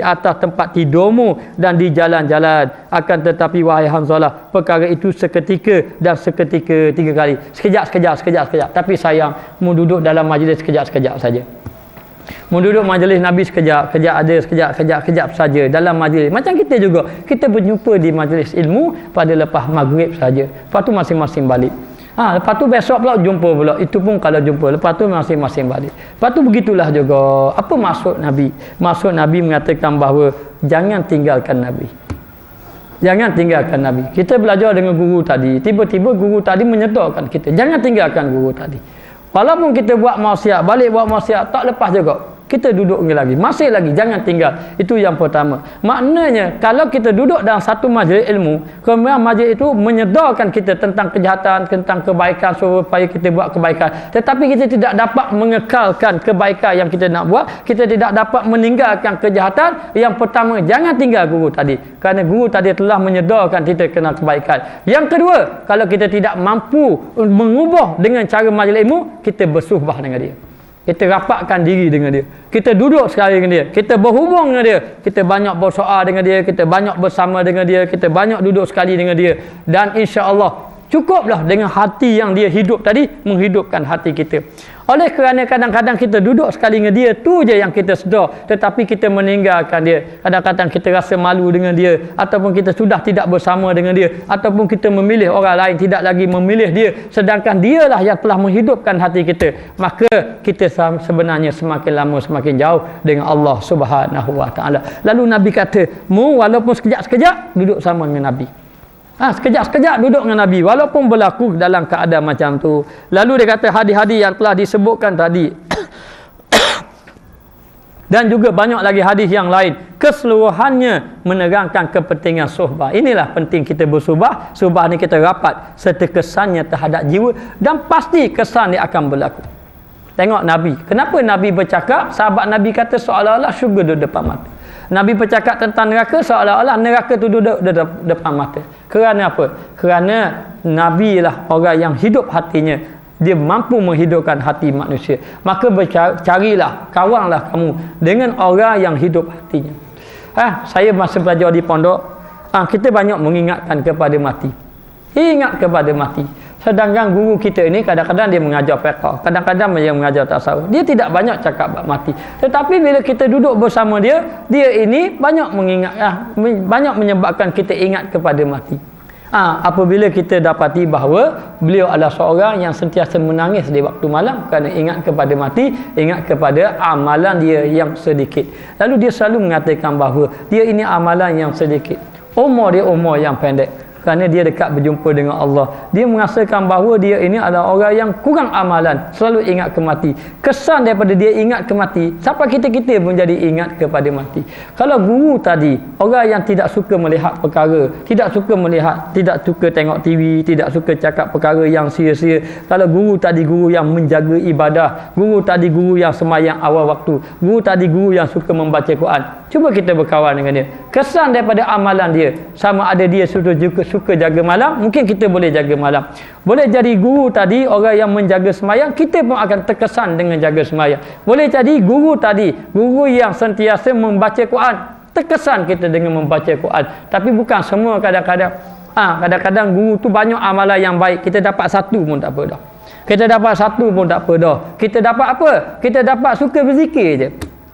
atas tempat tidurmu dan di jalan-jalan. Akan tetapi wahai Hanzalah, perkara itu seketika dan seketika 3 kali. Sekejap. Tapi sayang, mu duduk dalam majlis sekejap-sekejap saja. Menduduk majlis Nabi sekejap saja dalam majlis. Macam kita juga, kita berjumpa di majlis ilmu pada lepas maghrib saja. Lepas tu masing-masing balik. Lepas tu besok pula jumpa pula. Itu pun kalau jumpa. Lepas tu masing-masing balik. Lepas tu begitulah juga. Apa maksud Nabi? Maksud Nabi mengatakan bahawa jangan tinggalkan Nabi. Jangan tinggalkan Nabi. Kita belajar dengan guru tadi. Tiba-tiba guru tadi menyedorkan kita. Jangan tinggalkan guru tadi. Walaupun kita buat maksiat, balik buat maksiat, tak lepas juga. Kita duduk lagi. Masih lagi. Jangan tinggal. Itu yang pertama. Maknanya, kalau kita duduk dalam satu majlis ilmu, kemudian majlis itu menyedarkan kita tentang kejahatan, tentang kebaikan, supaya kita buat kebaikan. Tetapi kita tidak dapat mengekalkan kebaikan yang kita nak buat. Kita tidak dapat meninggalkan kejahatan. Yang pertama, jangan tinggal guru tadi. Kerana guru tadi telah menyedarkan kita kena kebaikan. Yang kedua, kalau kita tidak mampu mengubah dengan cara majlis ilmu, kita bersuhbah dengan dia. Kita rapatkan diri dengan dia. Kita duduk sekali dengan dia. Kita berhubung dengan dia. Kita banyak bersoal dengan dia. Kita banyak bersama dengan dia. Kita banyak duduk sekali dengan dia. Dan insya-Allah cukuplah dengan hati yang dia hidup tadi, menghidupkan hati kita. Oleh kerana kadang-kadang kita duduk sekali dengan dia, tu je yang kita sedar. Tetapi kita meninggalkan dia. Kadang-kadang kita rasa malu dengan dia. Ataupun kita sudah tidak bersama dengan dia. Ataupun kita memilih orang lain, tidak lagi memilih dia. Sedangkan dialah yang telah menghidupkan hati kita. Maka kita sebenarnya semakin lama semakin jauh dengan Allah Subhanahu Wa Taala. Lalu Nabi kata, walaupun sekejap-sekejap duduk sama dengan Nabi. Sekejap-sekejap duduk dengan Nabi walaupun berlaku dalam keadaan macam tu. Lalu dia kata hadis-hadis yang telah disebutkan tadi dan juga banyak lagi hadis yang lain, keseluruhannya menerangkan kepentingan suhbah. Inilah penting kita bersuhbah. Suhbah ni kita rapat serta kesannya terhadap jiwa, dan pasti kesan dia akan berlaku. Tengok Nabi. Kenapa Nabi bercakap? Sahabat Nabi kata seolah-olah syurga duduk depan mata. Nabi bercakap tentang neraka seolah-olah neraka itu duduk depan mata. Kerana apa? Kerana Nabi lah orang yang hidup hatinya. Dia mampu menghidupkan hati manusia. Maka carilah, kawanlah kamu dengan orang yang hidup hatinya. Saya masa belajar di pondok, kita banyak mengingatkan kepada mati. Ingat kepada mati. Sedangkan guru kita ini kadang-kadang dia mengajar fiqh, kadang-kadang dia mengajar tasawuf. Dia tidak banyak cakap bab mati. Tetapi bila kita duduk bersama dia, dia ini banyak banyak menyebabkan kita ingat kepada mati. Apabila kita dapati bahawa beliau adalah seorang yang sentiasa menangis di waktu malam kerana ingat kepada mati, ingat kepada amalan dia yang sedikit. Lalu dia selalu mengatakan bahawa dia ini amalan yang sedikit. Umur dia umur yang pendek. Kerana dia dekat berjumpa dengan Allah. Dia merasakan bahawa dia ini adalah orang yang kurang amalan. Selalu ingat ke mati. Kesan daripada dia ingat ke mati, sampai kita-kita pun jadi ingat kepada mati. Kalau guru tadi, orang yang tidak suka melihat perkara, tidak suka tengok TV, tidak suka cakap perkara yang sia-sia. Kalau guru tadi guru yang menjaga ibadah, guru tadi guru yang sembahyang awal waktu, guru tadi guru yang suka membaca Quran. Cuba kita berkawan dengan dia. Kesan daripada amalan dia, sama ada dia suka jaga malam, mungkin kita boleh jaga malam. Boleh jadi guru tadi orang yang menjaga sembahyang, kita pun akan terkesan dengan jaga sembahyang. Boleh jadi guru tadi guru yang sentiasa membaca Quran, terkesan kita dengan membaca Quran. Tapi bukan semua. Kadang-kadang guru tu banyak amalan yang baik, kita dapat satu pun tak apa dah. Kita dapat satu pun tak apa dah. Kita dapat apa? Kita dapat suka berzikir je.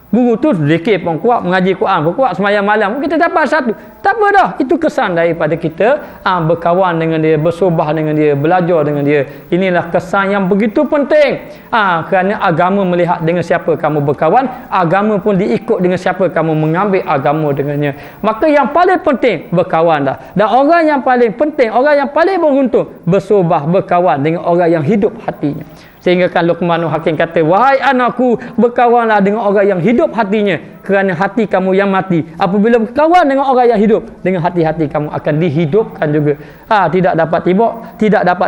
Guru tu zikir pun kuat, mengaji Quran pun kuat, sembahyang malam pun kita dapat satu. Tak apa dah. Itu kesan daripada kita berkawan dengan dia, bersobah dengan dia, belajar dengan dia. Inilah kesan yang begitu penting. Kerana agama melihat dengan siapa kamu berkawan, agama pun diikut dengan siapa kamu mengambil agama dengannya. Maka yang paling penting berkawan dah. Dan orang yang paling penting, orang yang paling beruntung bersobah, berkawan dengan orang yang hidup hatinya. Sehingga kan Luqmanul Hakim kata, wahai anakku, berkawanlah dengan orang yang hidup hatinya, kerana hati kamu yang mati. Apabila berkawan dengan orang yang hidup, dengan hati-hati kamu akan dihidupkan juga. Tidak dapat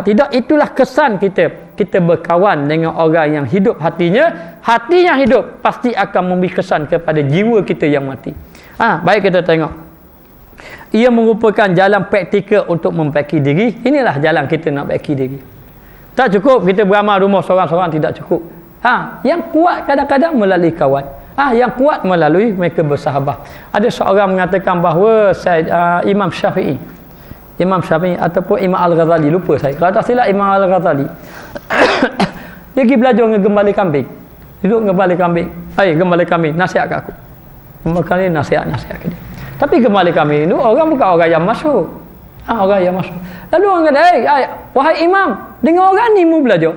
tidak, itulah kesan kita. Kita berkawan dengan orang yang hidup hatinya. Hati yang hidup pasti akan memberi kesan kepada jiwa kita yang mati. Baik, kita tengok. Ia merupakan jalan praktikal untuk memperbaiki diri. Inilah jalan kita nak perbaiki diri. Tak cukup kita beramal rumah seorang-seorang, tidak cukup. Yang kuat kadang-kadang melalui kawan. Yang kuat melalui mereka bersahabat. Ada seorang mengatakan bahawa Imam Syafi'i ataupun Imam Al-Ghazali, lupa saya. Kalau tak silap Imam Al-Ghazali. Dia pergi belajar dengan gembala kambing. Duduk gembala kambing. Gembala kambing, nasihat kat aku. Gembala kambing nasihat ke dia. Tapi gembala kambing itu orang bukan orang yang masyhur. Orang yang masuk. Lalu orang kata, wahai imam, dengan orang ni mu belajar.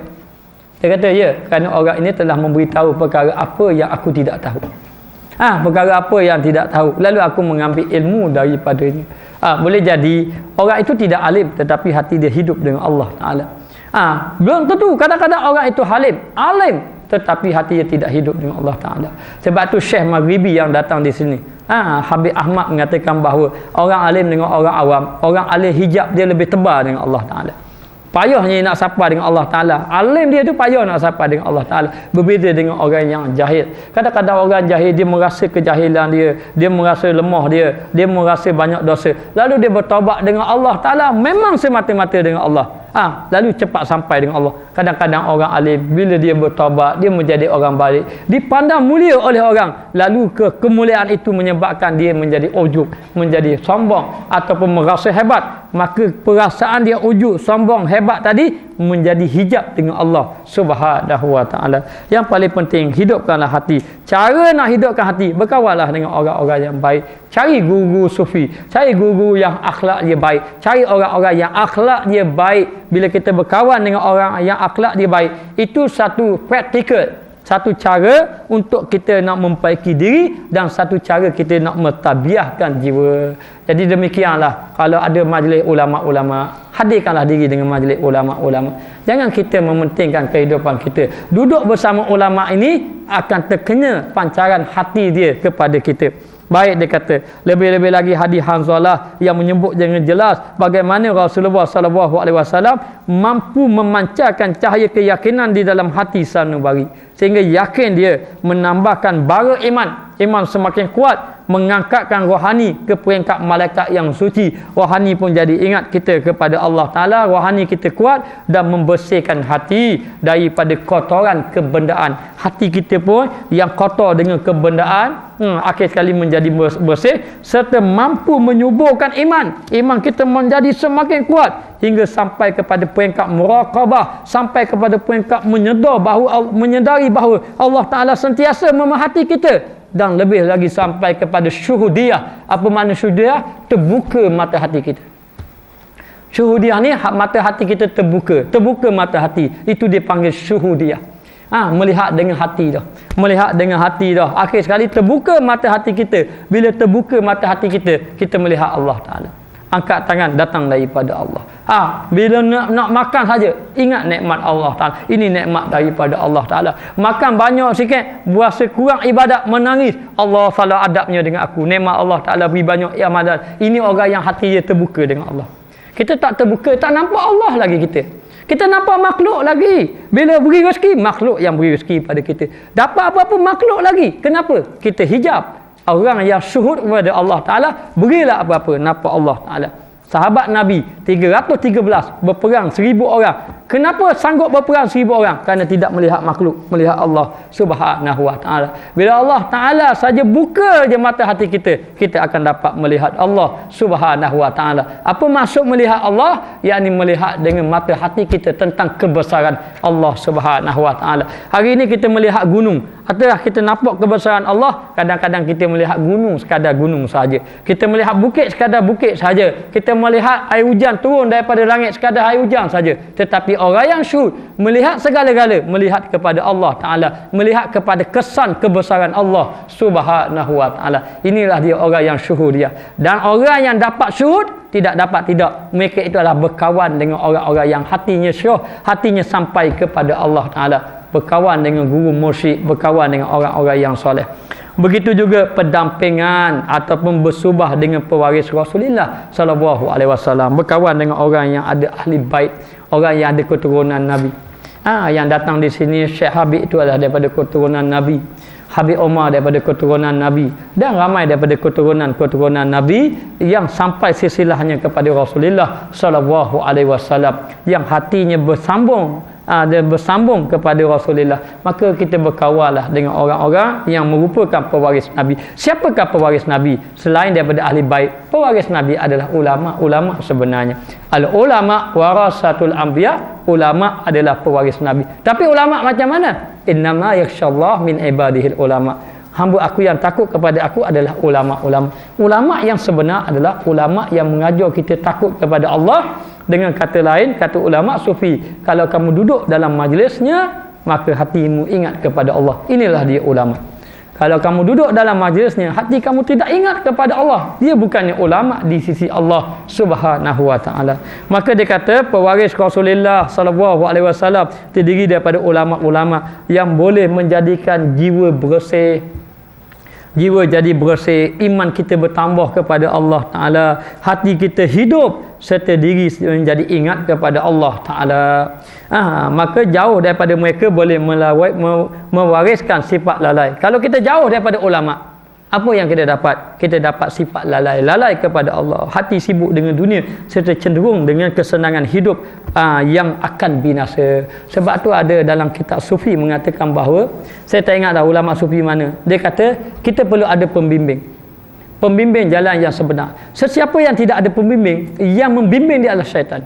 Dia kata, ya, kerana orang ini telah memberitahu perkara apa yang aku tidak tahu. Perkara apa yang tidak tahu. Lalu aku mengambil ilmu daripadanya. Boleh jadi orang itu tidak alim, tetapi hati dia hidup dengan Allah Ta'ala. Belum tentu. Kadang-kadang orang itu alim, tetapi hati dia tidak hidup dengan Allah Ta'ala. Sebab tu Syekh Maghribi yang datang di sini, Habib Ahmad mengatakan bahawa orang alim dengan orang awam, orang alim hijab dia lebih tebal dengan Allah Ta'ala. Payahnya nak sapa dengan Allah Ta'ala. Alim dia tu payah nak sapa dengan Allah Ta'ala. Berbeza dengan orang yang jahil. Kadang-kadang orang jahil dia merasa kejahilan dia merasa lemah dia merasa banyak dosa. Lalu dia bertaubat dengan Allah Ta'ala, memang semata-mata dengan Allah. Lalu cepat sampai dengan Allah. Kadang-kadang orang alim bila dia bertaubat, dia menjadi orang baik, dipandang mulia oleh orang, lalu kemuliaan itu menyebabkan dia menjadi ujub, menjadi sombong ataupun merasa hebat. Maka perasaan dia ujub, sombong, hebat tadi menjadi hijab dengan Allah Subhanahu wa Ta'ala. Yang paling penting, hidupkanlah hati. Cara nak hidupkan hati, berkawanlah dengan orang-orang yang baik. Cari guru sufi, cari guru yang akhlak dia baik, cari orang-orang yang akhlak dia baik. Bila kita berkawan dengan orang yang akhlak dia baik, itu satu praktikal, satu cara untuk kita nak memperbaiki diri, dan satu cara kita nak mertabiahkan jiwa. Jadi demikianlah, kalau ada majlis ulama-ulama, hadirkanlah diri dengan majlis ulama-ulama. Jangan kita mementingkan kehidupan kita. Duduk bersama ulama ini akan terkena pancaran hati dia kepada kita. Baik, dia kata, lebih-lebih lagi hadis Hanzalah yang menyebut dengan jelas bagaimana Rasulullah SAW mampu memancarkan cahaya keyakinan di dalam hati sanubari, sehingga yakin dia menambahkan bara iman semakin kuat, mengangkatkan rohani ke peringkat malaikat yang suci. Rohani pun jadi ingat kita kepada Allah Ta'ala, rohani kita kuat, dan membersihkan hati daripada kotoran kebendaan. Hati kita pun yang kotor dengan kebendaan, akhir sekali menjadi bersih, serta mampu menyuburkan iman kita menjadi semakin kuat, hingga sampai kepada peringkat muraqabah, sampai kepada peringkat menyedari bahawa Allah Ta'ala sentiasa memerhati kita. Dan lebih lagi sampai kepada syuhudiyah. Apa makna syuhudiyah? Terbuka mata hati kita. Syuhudiyah ni mata hati kita terbuka mata hati. Itu dipanggil syuhudiyah. Melihat dengan hati dah. Akhir sekali terbuka mata hati kita. Bila terbuka mata hati kita, kita melihat Allah Ta'ala. Angkat tangan, datang daripada Allah. Bila nak makan saja, ingat nikmat Allah Ta'ala. Ini nikmat daripada Allah Ta'ala. Makan banyak sikit, berasa kurang ibadat, menangis. Allah salah adabnya dengan aku. Nikmat Allah Ta'ala beri banyak ibadat. Ini orang yang hati dia terbuka dengan Allah. Kita tak terbuka, tak nampak Allah lagi kita. Kita nampak makhluk lagi. Bila beri rezeki, makhluk yang beri rezeki pada kita. Dapat apa-apa, makhluk lagi. Kenapa? Kita hijab. Orang yang syuhud kepada Allah Ta'ala, berilah apa-apa, nampak Allah Ta'ala. Sahabat Nabi 313 berperang 1000 orang, Kenapa sanggup berperang 1000 orang? Kerana tidak melihat makhluk, melihat Allah Subhanahu wa taala. Bila Allah taala saja buka je mata hati kita, kita akan dapat melihat Allah Subhanahu wa taala. Apa maksud melihat Allah? Yakni melihat dengan mata hati kita tentang kebesaran Allah Subhanahu wa taala. Hari ini kita melihat gunung, atau kita nampak kebesaran Allah. Kadang-kadang kita melihat gunung sekadar gunung saja. Kita melihat bukit sekadar bukit saja. Kita melihat air hujan turun daripada langit sekadar air hujan saja. Tetapi orang yang syuhud melihat segala-gala, melihat kepada Allah Ta'ala, melihat kepada kesan kebesaran Allah Subhanahu wa Ta'ala. Inilah dia orang yang syuhud dia. Dan orang yang dapat syuhud tidak dapat tidak, mereka itu adalah berkawan dengan orang-orang yang hatinya syuh, hatinya sampai kepada Allah Ta'ala, berkawan dengan guru mursyid, berkawan dengan orang-orang yang soleh. Begitu juga pendampingan ataupun bersubah dengan pewaris Rasulullah sallallahu alaihi wasallam, berkawan dengan orang yang ada ahli bait, orang yang ada keturunan Nabi. Yang datang di sini Syekh Habib itu adalah daripada keturunan Nabi, Habib Omar daripada keturunan Nabi, dan ramai daripada keturunan Nabi yang sampai silsilahnya kepada Rasulullah sallallahu alaihi wasallam, yang hatinya bersambung kepada Rasulullah. Maka kita berkawanlah dengan orang-orang yang merupakan pewaris Nabi. Siapakah pewaris Nabi? Selain daripada ahli bait, pewaris Nabi adalah ulama sebenarnya. Al-ulama warasatul anbiya, ulama adalah pewaris Nabi. Tapi ulama macam mana? Innama yakhsyallah min ibadihil ulama. Hamba aku yang takut kepada aku adalah ulama-ulama. Ulama yang sebenar adalah ulama yang mengajar kita takut kepada Allah. Dengan kata lain, kata ulama sufi, kalau kamu duduk dalam majlisnya, maka hatimu ingat kepada Allah. Inilah dia ulama. Kalau kamu duduk dalam majlisnya, hati kamu tidak ingat kepada Allah, dia bukannya ulama di sisi Allah Subhanahu wa taala. Maka dia kata pewaris Rasulullah sallallahu alaihi wasallam terdiri daripada ulama-ulama yang boleh menjadikan jiwa bersih, jiwa jadi bersih, iman kita bertambah kepada Allah Ta'ala, hati kita hidup serta diri menjadi ingat kepada Allah Ta'ala. Maka jauh daripada mereka boleh mewariskan sifat lalai. Kalau kita jauh daripada ulama, apa yang kita dapat? Kita dapat sifat lalai kepada Allah, hati sibuk dengan dunia serta cenderung dengan kesenangan hidup yang akan binasa. Sebab tu ada dalam kitab sufi mengatakan bahawa, saya tak ingat dah ulama sufi mana, dia kata kita perlu ada pembimbing jalan yang sebenar. Sesiapa yang tidak ada pembimbing, yang membimbing dia adalah syaitan.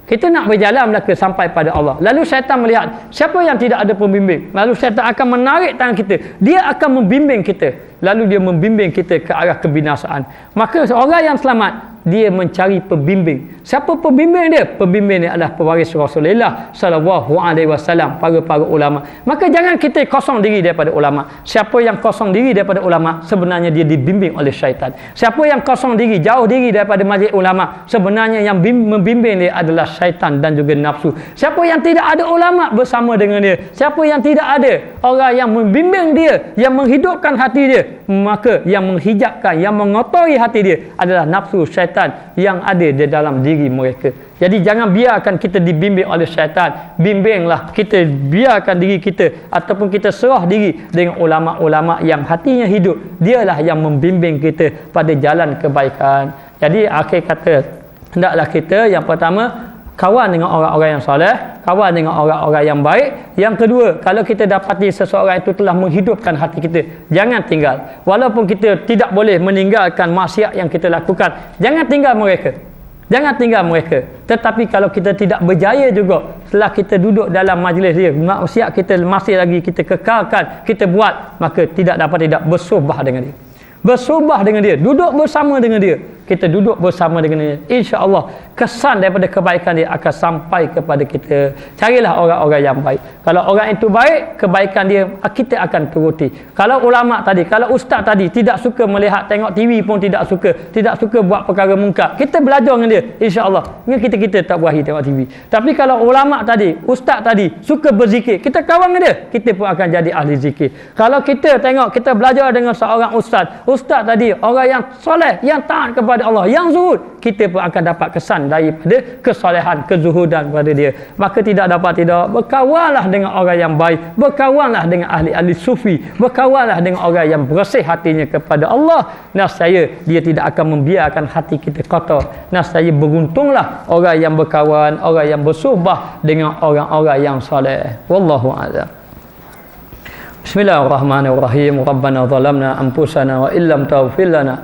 Kita nak berjalan ke sampai pada Allah, lalu syaitan melihat siapa yang tidak ada pembimbing, lalu syaitan akan menarik tangan kita, dia akan membimbing kita, lalu dia membimbing kita ke arah kebinasaan. Maka orang yang selamat, dia mencari pembimbing. Siapa pembimbing dia? Pembimbing dia adalah pewaris Rasulullah sallallahu alaihi wasallam, para ulama. Maka jangan kita kosong diri daripada ulama. Siapa yang kosong diri daripada ulama, sebenarnya dia dibimbing oleh syaitan. Siapa yang kosong diri, jauh diri daripada majlis ulama, sebenarnya yang membimbing dia adalah syaitan dan juga nafsu. Siapa yang tidak ada ulama bersama dengan dia, siapa yang tidak ada orang yang membimbing dia, yang menghidupkan hati dia, maka yang menghijabkan, yang mengotori hati dia adalah nafsu syaitan yang ada di dalam diri mereka. Jadi jangan biarkan kita dibimbing oleh syaitan. Bimbinglah kita, biarkan diri kita ataupun kita serah diri dengan ulama-ulama yang hatinya hidup. Dialah yang membimbing kita pada jalan kebaikan. Jadi akhir kata, hendaklah kita yang pertama kawan dengan orang-orang yang soleh, kawan dengan orang-orang yang baik. Yang kedua, kalau kita dapati seseorang itu telah menghidupkan hati kita, jangan tinggal. Walaupun kita tidak boleh meninggalkan maksiat yang kita lakukan, jangan tinggal mereka. Jangan tinggal mereka. Tetapi kalau kita tidak berjaya juga, setelah kita duduk dalam majlis dia, maksiat kita masih lagi kita kekalkan, kita buat, maka tidak bersuhbah dengan dia. Bersuhbah dengan dia, duduk bersama dengan dia. Kita duduk bersama dengan dia, insya-Allah kesan daripada kebaikan dia akan sampai kepada kita. Carilah orang-orang yang baik. Kalau orang itu baik, kebaikan dia kita akan turuti. Kalau ulama tadi, kalau ustaz tadi tidak suka melihat, tengok TV pun tidak suka buat perkara mungkar, kita belajar dengan dia, insya-Allah kita tak berakhir tengok TV. Tapi kalau ulama tadi, ustaz tadi suka berzikir, kita kawan dengan dia, kita pun akan jadi ahli zikir. Kalau kita tengok, kita belajar dengan seorang ustaz tadi orang yang soleh, yang taat kepada kepada Allah yang zuhud, kita pun akan dapat kesan daripada kesalehan, kezuhudan pada dia. Maka tidak berkawanlah dengan orang yang baik, berkawanlah dengan ahli-ahli sufi, berkawanlah dengan orang yang bersih hatinya kepada Allah. Nescaya dia tidak akan membiarkan hati kita kotor. Nescaya beruntunglah orang yang berkawan, orang yang bersuhbah dengan orang-orang yang soleh. Wallahu a'lam. Bismillahirrahmanirrahim. Rabbana zalamna anfusana wa illam taghfir lana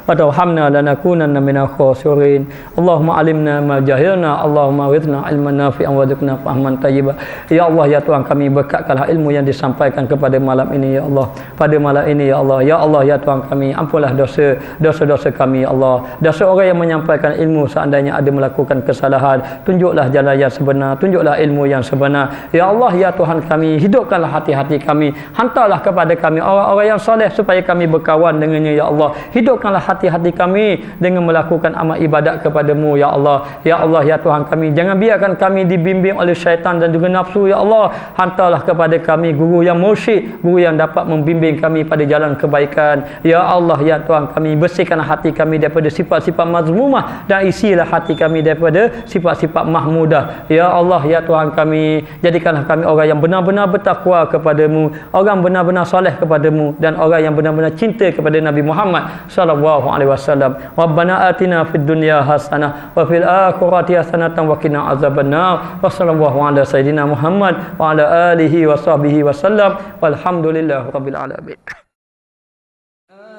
wa tarhamna lanakunanna minal khasirin. Allahumma alimna ma jahilna, Allahumma wizna ilman nafi'an wa dzikna fahman thayyiba. Ya Allah, ya Tuhan kami, berkatkanlah ilmu yang disampaikan kepada malam ini ya Allah. Pada malam ini ya Allah, ya Allah, ya Tuhan kami, ampunlah dosa-dosa kami ya Allah. Dosa orang yang menyampaikan ilmu seandainya ada melakukan kesalahan, tunjuklah jalan yang sebenar, tunjuklah ilmu yang sebenar. Ya Allah, ya Tuhan kami, hidupkanlah hati-hati kami, hantarlah kepada kami orang-orang yang soleh supaya kami berkawan dengannya ya Allah. Hidupkanlah hati-hati kami dengan melakukan amal ibadat kepadamu ya Allah. Ya Allah, ya Tuhan kami, jangan biarkan kami dibimbing oleh syaitan dan juga nafsu ya Allah. Hantarlah kepada kami guru yang mursyid, guru yang dapat membimbing kami pada jalan kebaikan. Ya Allah, ya Tuhan kami, bersihkanlah hati kami daripada sifat-sifat mazmumah dan isilah hati kami daripada sifat-sifat mahmudah. Ya Allah, ya Tuhan kami, jadikanlah kami orang yang benar-benar bertakwa kepadamu, orang benar-benar soleh kepadamu, dan orang yang benar-benar cinta kepada Nabi Muhammad sallallahu alaihi wasallam. Rabbana atina fid dunya hasanah wa fil akhirati hasanatan wa qina azabannar. Wa sallallahu ala sayidina Muhammad wa ala alihi wa sahbihi wasallam. Walhamdulillahi rabbil alamin.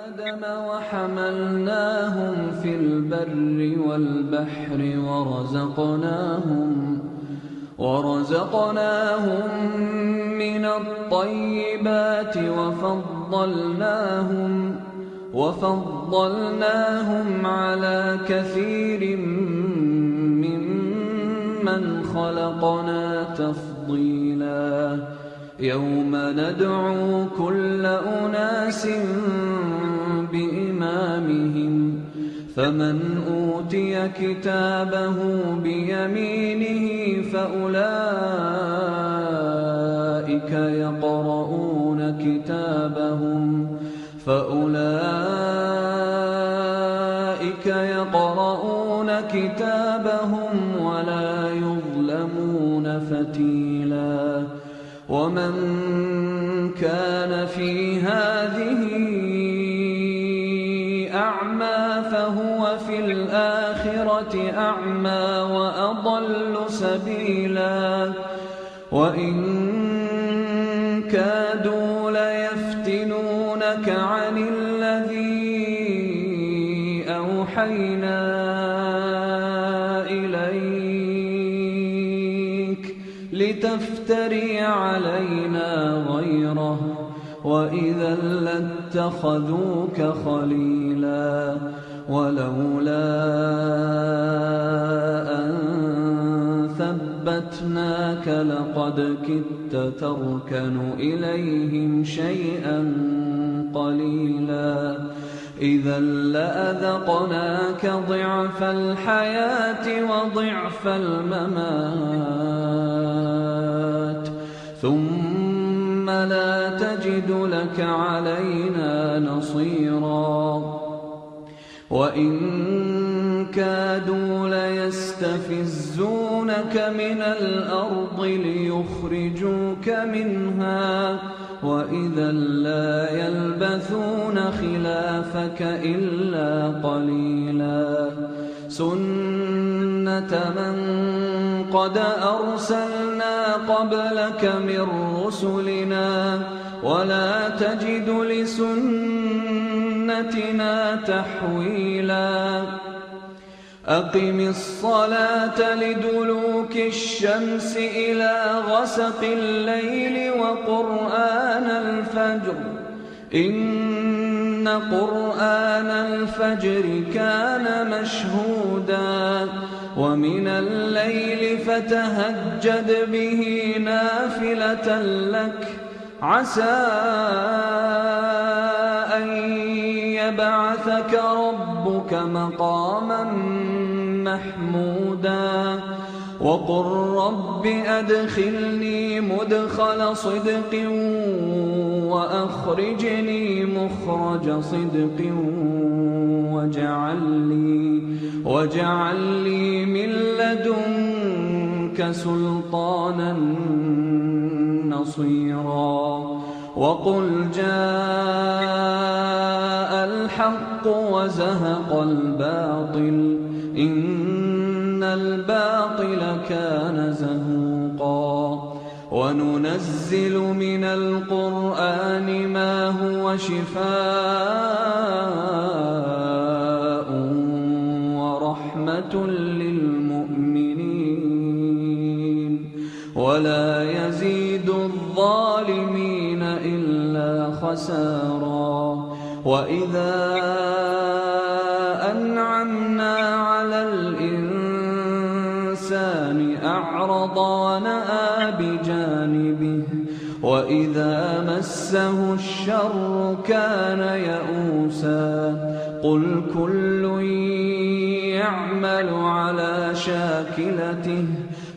آدم وحملناهم في البر والبحر ورزقناهم من الطيبات وفضلناهم على كثير ممن خلقنا تفضيلا يوم ندعو كل أناس بإمامهم فمن أوتي كتابه بيمينه فأولئك يقرؤون كتابهم ولا يظلمون فتيلا ومن كان في هذه أعمى فهو في الآخرة أعمى وأضل سبيلا وإن كادوا ليفتنونك عن الذي أوحينا إليك لتفتري علينا غيره وإذا لاتخذوك خليلا ولولا أن ثبتناك لقد كدت تركن إليهم شيئا قليلا إذا لأذقناك ضعف الحياة وضعف الممات ثم لا تجد لك علينا نصيرا وإن كادوا ليستفزونك من الأرض ليخرجوك منها وإذا لا يلبثون خلافك إلا قليلا سنة من قد أرسلنا قبلك من رسلنا ولا تجد لسنتنا تحويلا أقم الصلاة لدلوك الشمس إلى غسق الليل وقرآن الفجر إن قرآن الفجر كان مشهودا ومن الليل فتهجد به نافلة لك عسى أن يبعثك ربك مقاما محمودا وقل رب أدخلني مدخل صدق وأخرجني مخرج صدق واجعل لي من لدنك سلطانا نصيرا وقل جاء الحق وزهق الباطل إن الباطل كان زهوقا وننزل من القرآن ما هو شفاء ورحمة للمؤمنين ولا يزيد الظالمين إلا خسارا وإذا أنعمنا على الإنسان أعرض ونأى بجانبه وإذا مسه الشر كان يئوسا قل كل يعمل على شاكلته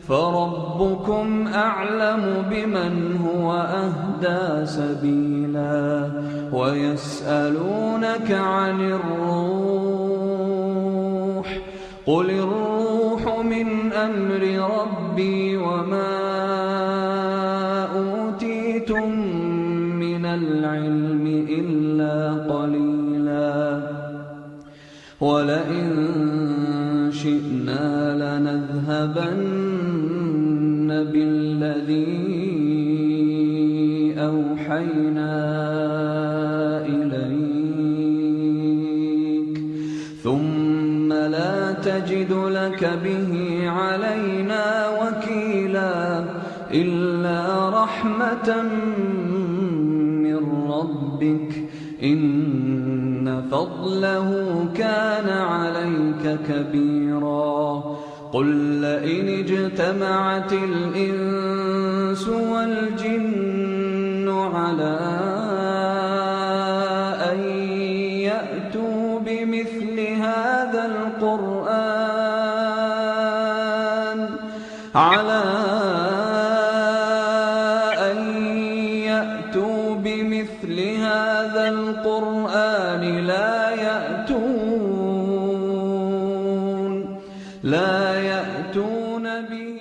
فربكم أعلم بمن هو أهدى سبيلا ويسألونك عن الروح قل الروح من أمر ربي وما أوتيتم من العلم إلا قليلا ولئن شئنا لنذهبن بالذي أوحينا إليك ثم لا تجد لك به علينا وكيلا إلا رحمة من ربك إن فضله كان عليك كبيرا قل لئن اجتمعت الإنس والجن على أن يأتوا بمثل هذا القرآن لا يأتون به